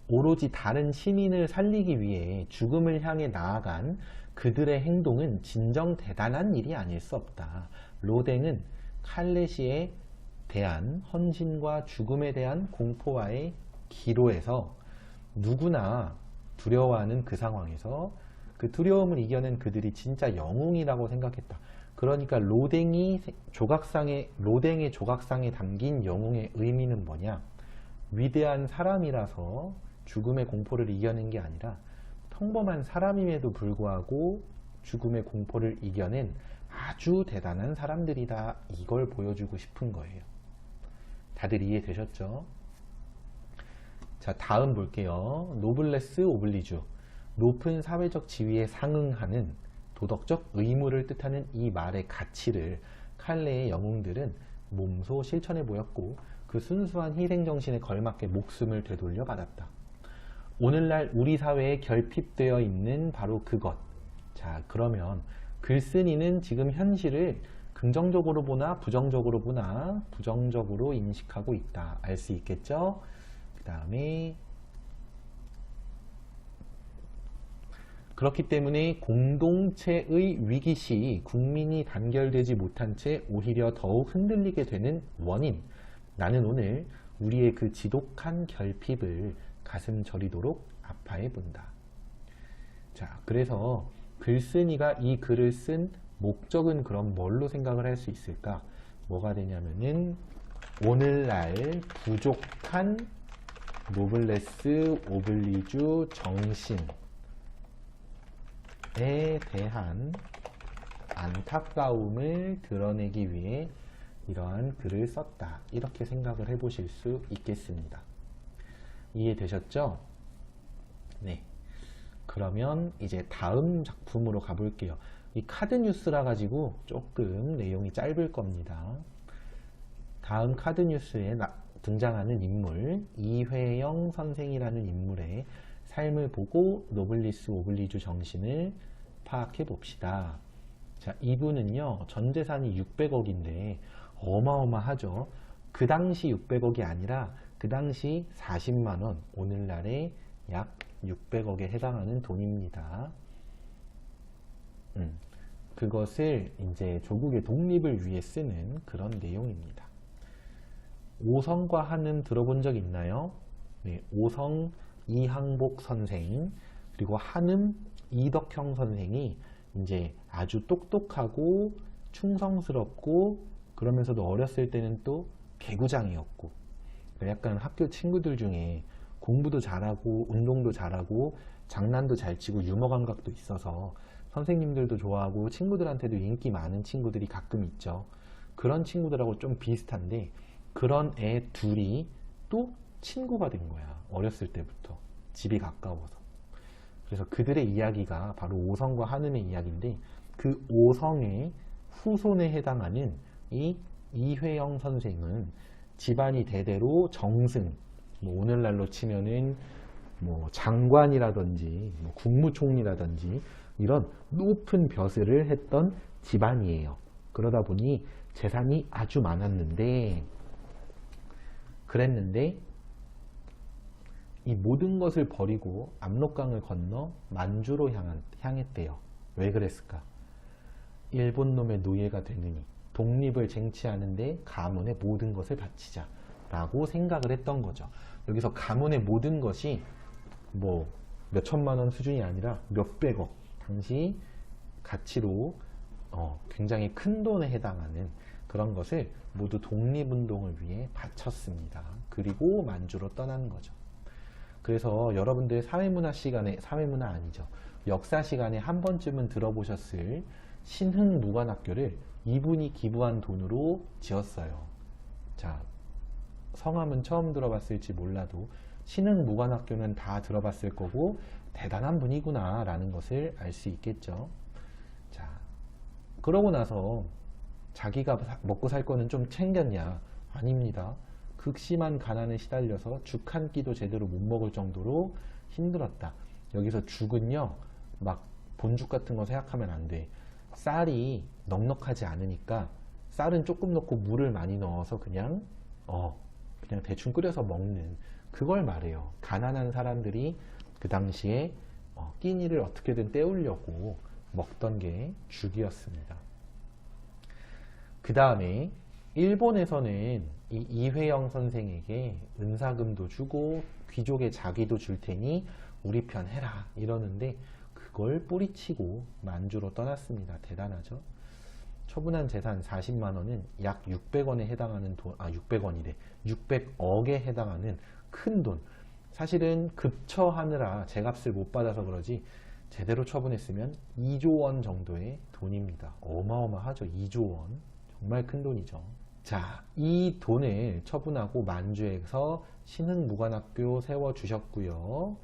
오로지 다른 시민을 살리기 위해 죽음을 향해 나아간 그들의 행동은 진정 대단한 일이 아닐 수 없다. 로댕은 칼레시에 대한 헌신과 죽음에 대한 공포와의 기로에서 누구나 두려워하는 그 상황에서 그 두려움을 이겨낸 그들이 진짜 영웅이라고 생각했다. 그러니까 로댕의 조각상에 담긴 영웅의 의미는 뭐냐? 위대한 사람이라서 죽음의 공포를 이겨낸 게 아니라 평범한 사람임에도 불구하고 죽음의 공포를 이겨낸 아주 대단한 사람들이다. 이걸 보여주고 싶은 거예요. 다들 이해되셨죠? 자, 다음 볼게요. 노블레스 오블리주. 높은 사회적 지위에 상응하는 도덕적 의무를 뜻하는 이 말의 가치를 칼레의 영웅들은 몸소 실천해 보였고 그 순수한 희생정신에 걸맞게 목숨을 되돌려 받았다. 오늘날 우리 사회에 결핍되어 있는 바로 그것. 자, 그러면 글쓴이는 지금 현실을 긍정적으로 보나 부정적으로 보나 부정적으로 인식하고 있다. 알 수 있겠죠? 그 다음에 그렇기 때문에 공동체의 위기 시 국민이 단결되지 못한 채 오히려 더욱 흔들리게 되는 원인. 나는 오늘 우리의 그 지독한 결핍을 가슴 저리도록 아파해 본다. 자, 그래서 글쓴이가 이 글을 쓴 목적은 그럼 뭘로 생각을 할 수 있을까? 뭐가 되냐면은 오늘날 부족한 노블레스 오블리주 정신에 대한 안타까움을 드러내기 위해 이러한 글을 썼다. 이렇게 생각을 해보실 수 있겠습니다. 이해되셨죠? 네. 그러면 이제 다음 작품으로 가볼게요. 이 카드 뉴스라 가지고 조금 내용이 짧을 겁니다. 다음 카드 뉴스에 등장하는 인물 이회영 선생이라는 인물의 삶을 보고 노블리스 오블리주 정신을 파악해 봅시다. 자, 이분은요 전 재산이 600억인데 어마어마하죠. 그 당시 600억이 아니라 그 당시 40만원, 오늘날의 약 600억에 해당하는 돈입니다. 그것을 이제 조국의 독립을 위해 쓰는 그런 내용입니다. 오성과 한음 들어본 적 있나요? 네, 오성 이항복 선생, 그리고 한음 이덕형 선생이 이제 아주 똑똑하고 충성스럽고 그러면서도 어렸을 때는 또 개구장이었고, 약간 학교 친구들 중에 공부도 잘하고 운동도 잘하고 장난도 잘 치고 유머 감각도 있어서 선생님들도 좋아하고 친구들한테도 인기 많은 친구들이 가끔 있죠. 그런 친구들하고 좀 비슷한데, 그런 애 둘이 또 친구가 된 거야. 어렸을 때부터 집이 가까워서. 그래서 그들의 이야기가 바로 오성과 한음의 이야기인데, 그 오성의 후손에 해당하는 이 이회영 선생은 집안이 대대로 정승, 뭐 오늘날로 치면은 뭐 장관이라든지 뭐 국무총리라든지 이런 높은 벼슬을 했던 집안이에요. 그러다 보니 재산이 아주 많았는데, 그랬는데 이 모든 것을 버리고 압록강을 건너 만주로 향했대요. 왜 그랬을까? 일본 놈의 노예가 되느니 독립을 쟁취하는데 가문의 모든 것을 바치자 라고 생각을 했던 거죠. 여기서 가문의 모든 것이 뭐 몇천만 원 수준이 아니라 몇백억, 당시 가치로 굉장히 큰 돈에 해당하는 그런 것을 모두 독립운동을 위해 바쳤습니다. 그리고 만주로 떠난 거죠. 그래서 여러분들 사회문화 시간에, 사회문화 아니죠, 역사 시간에 한 번쯤은 들어보셨을 신흥무관학교를 이분이 기부한 돈으로 지었어요. 자, 성함은 처음 들어봤을지 몰라도 신흥무관학교는 다 들어봤을 거고 대단한 분이구나 라는 것을 알 수 있겠죠. 자, 그러고 나서 자기가 먹고 살 거는 좀 챙겼냐? 아닙니다. 극심한 가난에 시달려서 죽 한 끼도 제대로 못 먹을 정도로 힘들었다. 여기서 죽은요, 막 본죽 같은 거 생각하면 안 돼. 쌀이 넉넉하지 않으니까 쌀은 조금 넣고 물을 많이 넣어서 그냥 대충 끓여서 먹는, 그걸 말해요. 가난한 사람들이 그 당시에 끼니를 어떻게든 때우려고 먹던 게 죽이었습니다. 그 다음에 일본에서는 이 이회영 선생에게 은사금도 주고 귀족의 자기도 줄 테니 우리 편 해라 이러는데, 그걸 뿌리치고 만주로 떠났습니다. 대단하죠. 처분한 재산 40만 원은 약 600원에 해당하는 돈, 600원이래. 600억에 해당하는 큰 돈. 사실은 급처하느라 제값을 못 받아서 그러지 제대로 처분했으면 2조 원 정도의 돈입니다. 어마어마하죠. 2조 원. 정말 큰 돈이죠. 자, 이 돈을 처분하고 만주에서 신흥무관학교 세워주셨고요.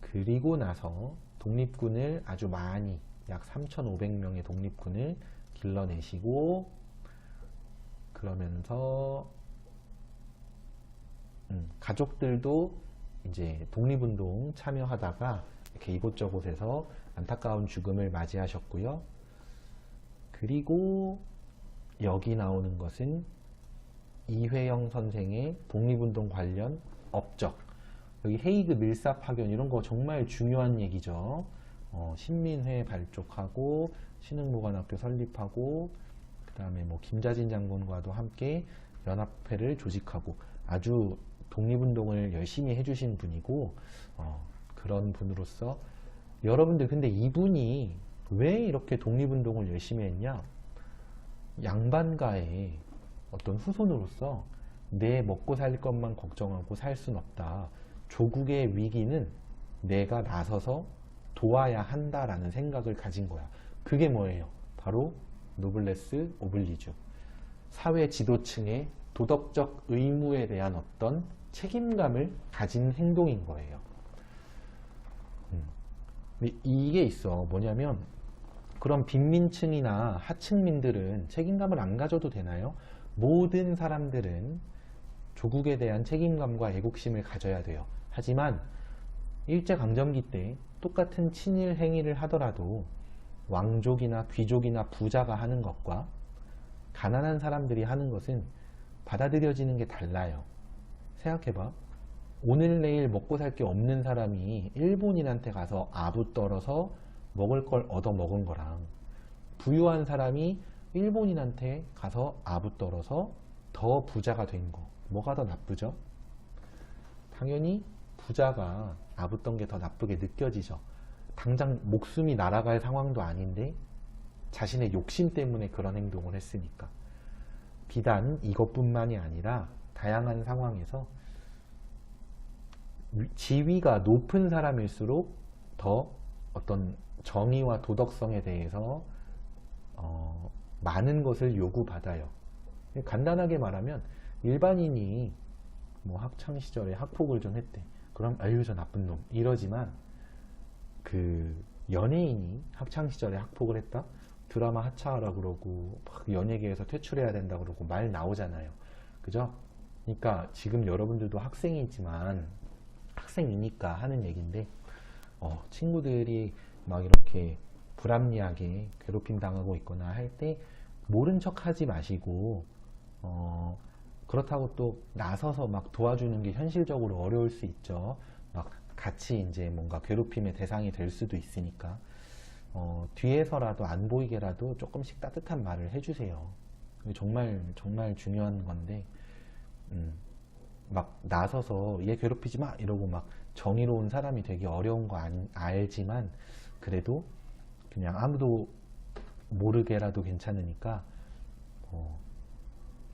그리고 나서 독립군을 아주 많이, 약 3,500명의 독립군을 길러내시고, 그러면서 가족들도 이제 독립운동 참여하다가 이렇게 이곳저곳에서 안타까운 죽음을 맞이하셨고요. 그리고 여기 나오는 것은 이회영 선생의 독립운동 관련 업적, 여기 헤이그 밀사 파견 이런 거 정말 중요한 얘기죠. 신민회 발족하고 신흥무관학교 설립하고, 그 다음에 뭐 김자진 장군과도 함께 연합회를 조직하고 아주 독립운동을 열심히 해주신 분이고, 그런 분으로서 여러분들, 근데 이분이 왜 이렇게 독립운동을 열심히 했냐? 양반가의 어떤 후손으로서 내 먹고 살 것만 걱정하고 살 순 없다. 조국의 위기는 내가 나서서 도와야 한다라는 생각을 가진 거야. 그게 뭐예요? 바로 노블레스 오블리주. 사회 지도층의 도덕적 의무에 대한 어떤 책임감을 가진 행동인 거예요. 근데 이게 있어. 뭐냐면 그럼 빈민층이나 하층민들은 책임감을 안 가져도 되나요? 모든 사람들은 조국에 대한 책임감과 애국심을 가져야 돼요. 하지만 일제강점기 때 똑같은 친일 행위를 하더라도 왕족이나 귀족이나 부자가 하는 것과 가난한 사람들이 하는 것은 받아들여지는 게 달라요. 생각해봐. 오늘 내일 먹고 살 게 없는 사람이 일본인한테 가서 아부 떨어서 먹을 걸 얻어 먹은 거랑 부유한 사람이 일본인한테 가서 아부 떨어서 더 부자가 된 거, 뭐가 더 나쁘죠? 당연히 부자가 아부 떤 게 더 나쁘게 느껴지죠. 당장 목숨이 날아갈 상황도 아닌데 자신의 욕심 때문에 그런 행동을 했으니까. 비단 이것뿐만이 아니라 다양한 상황에서 지위가 높은 사람일수록 더 어떤 정의와 도덕성에 대해서 많은 것을 요구받아요. 간단하게 말하면 일반인이 뭐 학창 시절에 학폭을 좀 했대. 그럼 아유 저 나쁜 놈 이러지만 그 연예인이 학창 시절에 학폭을 했다? 드라마 하차하라 그러고 막 연예계에서 퇴출해야 된다 그러고 말 나오잖아요. 그죠? 그러니까 지금 여러분들도 학생이지만 학생이니까 하는 얘기인데 친구들이 막 이렇게 불합리하게 괴롭힘 당하고 있거나 할 때 모른 척 하지 마시고 그렇다고 또 나서서 막 도와주는 게 현실적으로 어려울 수 있죠. 막 같이 이제 뭔가 괴롭힘의 대상이 될 수도 있으니까 뒤에서라도 안 보이게라도 조금씩 따뜻한 말을 해주세요. 정말 정말 중요한 건데 막 나서서 얘 괴롭히지 마 이러고 막 정의로운 사람이 되기 어려운 거 알지만 그래도 그냥 아무도 모르게라도 괜찮으니까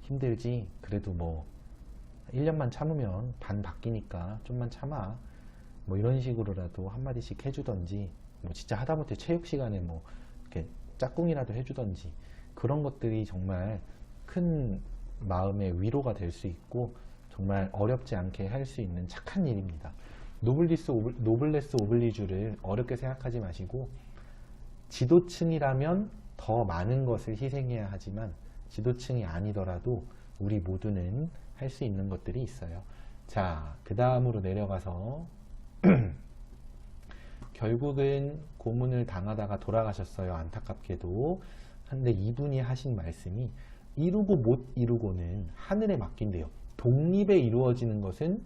힘들지 그래도 뭐 1년만 참으면 반 바뀌니까 좀만 참아 뭐 이런 식으로라도 한마디씩 해주던지 뭐 진짜 하다못해 체육 시간에 뭐 이렇게 짝꿍이라도 해주던지 그런 것들이 정말 큰 마음의 위로가 될 수 있고 정말 어렵지 않게 할 수 있는 착한 일입니다. 노블레스 오블리주를 어렵게 생각하지 마시고 지도층이라면 더 많은 것을 희생해야 하지만 지도층이 아니더라도 우리 모두는 할 수 있는 것들이 있어요. 자, 그 다음으로 내려가서 결국은 고문을 당하다가 돌아가셨어요. 안타깝게도. 근데 이분이 하신 말씀이 이루고 못 이루고는 하늘에 맡긴대요. 독립이 이루어지는 것은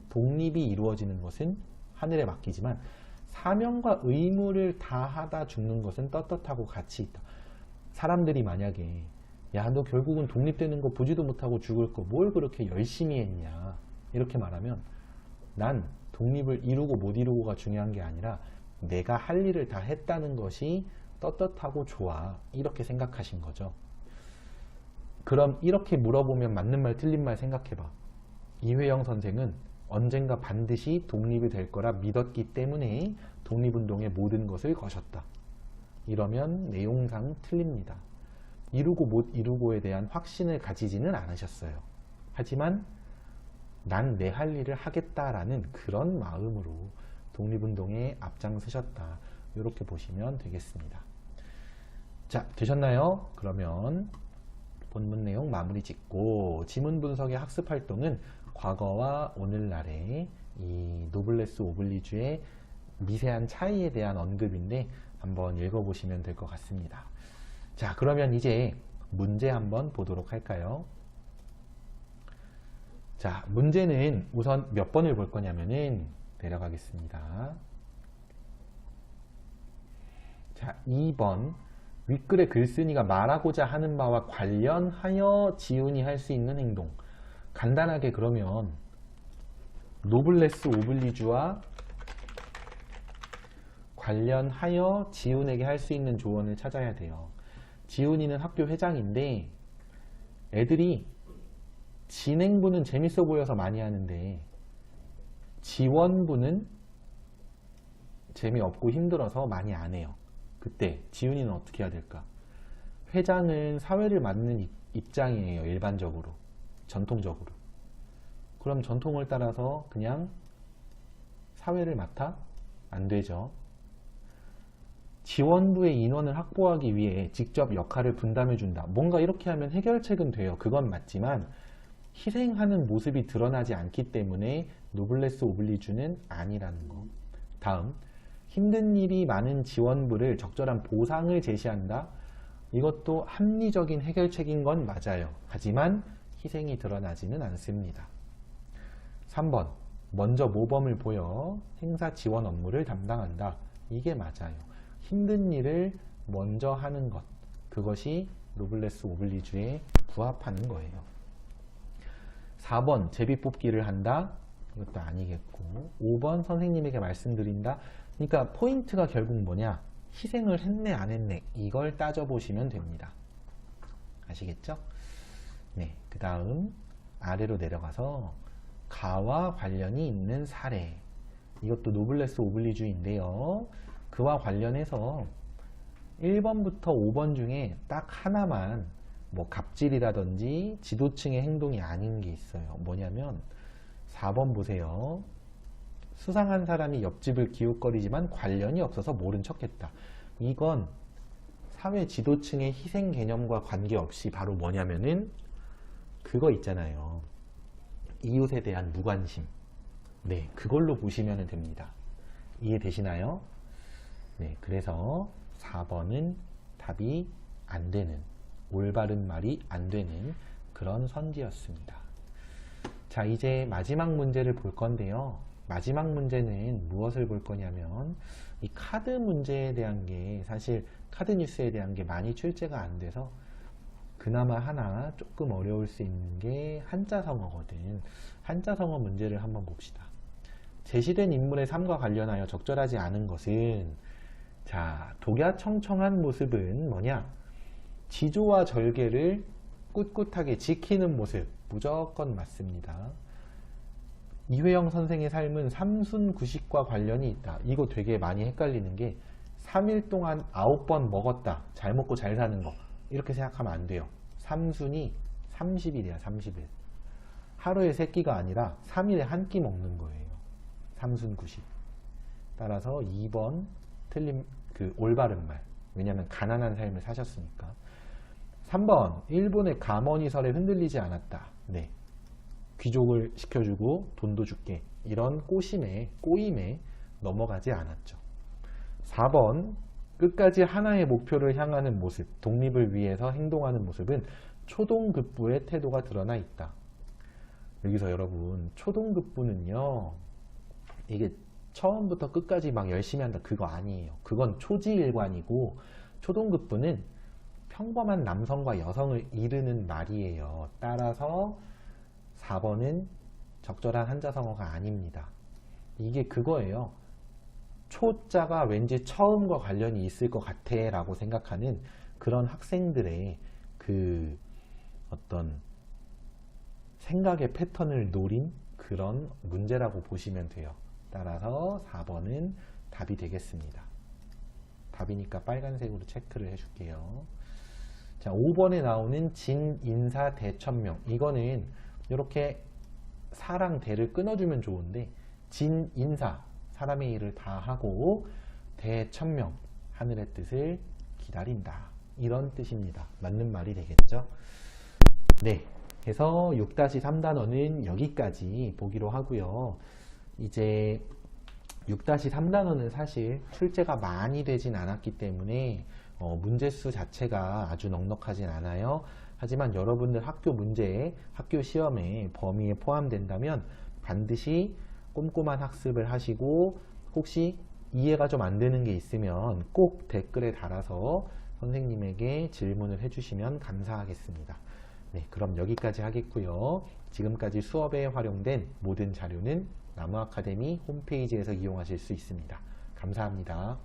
하늘에 맡기지만 사명과 의무를 다하다 죽는 것은 떳떳하고 가치 있다. 사람들이 만약에 야 너 결국은 독립되는 거 보지도 못하고 죽을 거 뭘 그렇게 열심히 했냐 이렇게 말하면 난 독립을 이루고 못 이루고가 중요한 게 아니라 내가 할 일을 다 했다는 것이 떳떳하고 좋아 이렇게 생각하신 거죠. 그럼 이렇게 물어보면 맞는 말 틀린 말 생각해봐. 이회영 선생은 언젠가 반드시 독립이 될 거라 믿었기 때문에 독립운동의 모든 것을 거셨다. 이러면 내용상 틀립니다. 이루고 못 이루고에 대한 확신을 가지지는 않으셨어요. 하지만 난 내 할 일을 하겠다라는 그런 마음으로 독립운동에 앞장서셨다. 이렇게 보시면 되겠습니다. 자, 되셨나요? 그러면 본문 내용 마무리 짓고 지문 분석의 학습 활동은 과거와 오늘날의 이 노블레스 오블리주의 미세한 차이에 대한 언급인데 한번 읽어보시면 될 것 같습니다. 자, 그러면 이제 문제 한번 보도록 할까요? 자, 문제는 우선 몇 번을 볼 거냐면은 내려가겠습니다. 자, 2번 윗글의 글쓴이가 말하고자 하는 바와 관련하여 지훈이 할 수 있는 행동. 간단하게 그러면 노블레스 오블리주와 관련하여 지훈에게 할 수 있는 조언을 찾아야 돼요. 지훈이는 학교 회장인데 애들이 진행부는 재밌어 보여서 많이 하는데 지원부는 재미없고 힘들어서 많이 안 해요. 그때 지훈이는 어떻게 해야 될까? 회장은 사회를 맡는 입장이에요. 일반적으로. 전통적으로. 그럼 전통을 따라서 그냥 사회를 맡아? 안 되죠. 지원부의 인원을 확보하기 위해 직접 역할을 분담해 준다. 뭔가 이렇게 하면 해결책은 돼요. 그건 맞지만 희생하는 모습이 드러나지 않기 때문에 노블레스 오블리주는 아니라는 거. 다음, 힘든 일이 많은 지원부를 적절한 보상을 제시한다. 이것도 합리적인 해결책인 건 맞아요. 하지만 희생이 드러나지는 않습니다. 3번, 먼저 모범을 보여 행사 지원 업무를 담당한다. 이게 맞아요. 힘든 일을 먼저 하는 것, 그것이 노블레스 오블리주에 부합하는 거예요. 4번, 제비뽑기를 한다. 이것도 아니겠고, 5번, 선생님에게 말씀드린다. 그러니까 포인트가 결국 뭐냐? 희생을 했네 안 했네, 이걸 따져보시면 됩니다. 아시겠죠? 네, 그 다음 아래로 내려가서 가와 관련이 있는 사례, 이것도 노블레스 오블리주인데요. 그와 관련해서 1번부터 5번 중에 딱 하나만 뭐 갑질이라든지 지도층의 행동이 아닌 게 있어요. 뭐냐면 4번 보세요. 수상한 사람이 옆집을 기웃거리지만 관련이 없어서 모른 척했다. 이건 사회 지도층의 희생 개념과 관계없이 바로 뭐냐면은 그거 있잖아요. 이웃에 대한 무관심. 네, 그걸로 보시면 됩니다. 이해되시나요? 네, 그래서 4번은 답이 안 되는, 올바른 말이 안 되는 그런 선지였습니다. 자, 이제 마지막 문제를 볼 건데요. 마지막 문제는 무엇을 볼 거냐면 이 카드 문제에 대한 게, 사실 카드 뉴스에 대한 게 많이 출제가 안 돼서 그나마 하나 조금 어려울 수 있는 게 한자성어거든. 한자성어 문제를 한번 봅시다. 제시된 인물의 삶과 관련하여 적절하지 않은 것은, 자, 독야청청한 모습은 뭐냐? 지조와 절개를 꿋꿋하게 지키는 모습, 무조건 맞습니다. 이회영 선생의 삶은 삼순구식과 관련이 있다. 이거 되게 많이 헷갈리는 게 3일 동안 9번 먹었다. 잘 먹고 잘 사는 거. 이렇게 생각하면 안 돼요. 삼순이 30일이야, 30일. 하루에 3끼가 아니라 3일에 한 끼 먹는 거예요. 삼순구식. 따라서 2번 틀린, 올바른 말. 왜냐면 가난한 삶을 사셨으니까. 3번, 일본의 가머니설에 흔들리지 않았다. 네. 귀족을 시켜주고 돈도 줄게, 이런 꼬임에 넘어가지 않았죠. 4번, 끝까지 하나의 목표를 향하는 모습, 독립을 위해서 행동하는 모습은 초동급부의 태도가 드러나 있다. 여기서 여러분, 초동급부는요, 이게 처음부터 끝까지 막 열심히 한다, 그거 아니에요. 그건 초지일관이고, 초동급부는 평범한 남성과 여성을 이르는 말이에요. 따라서 4번은 적절한 한자성어가 아닙니다. 이게 그거예요. 초자가 왠지 처음과 관련이 있을 것 같아 라고 생각하는 그런 학생들의 그 어떤 생각의 패턴을 노린 그런 문제라고 보시면 돼요. 따라서 4번은 답이 되겠습니다. 답이니까 빨간색으로 체크를 해줄게요. 자, 5번에 나오는 진인사 대천명, 이거는 이렇게 사랑 대를 끊어주면 좋은데, 진인사, 사람의 일을 다 하고, 대천명, 하늘의 뜻을 기다린다, 이런 뜻입니다. 맞는 말이 되겠죠? 네, 그래서 6-3단원은 여기까지 보기로 하고요. 이제 6-3단원은 사실 출제가 많이 되진 않았기 때문에 문제수 자체가 아주 넉넉하진 않아요. 하지만 여러분들 학교 문제에, 학교 시험에 범위에 포함된다면 반드시 꼼꼼한 학습을 하시고, 혹시 이해가 좀 안 되는 게 있으면 꼭 댓글에 달아서 선생님에게 질문을 해주시면 감사하겠습니다. 네, 그럼 여기까지 하겠고요. 지금까지 수업에 활용된 모든 자료는 나무아카데미 홈페이지에서 이용하실 수 있습니다. 감사합니다.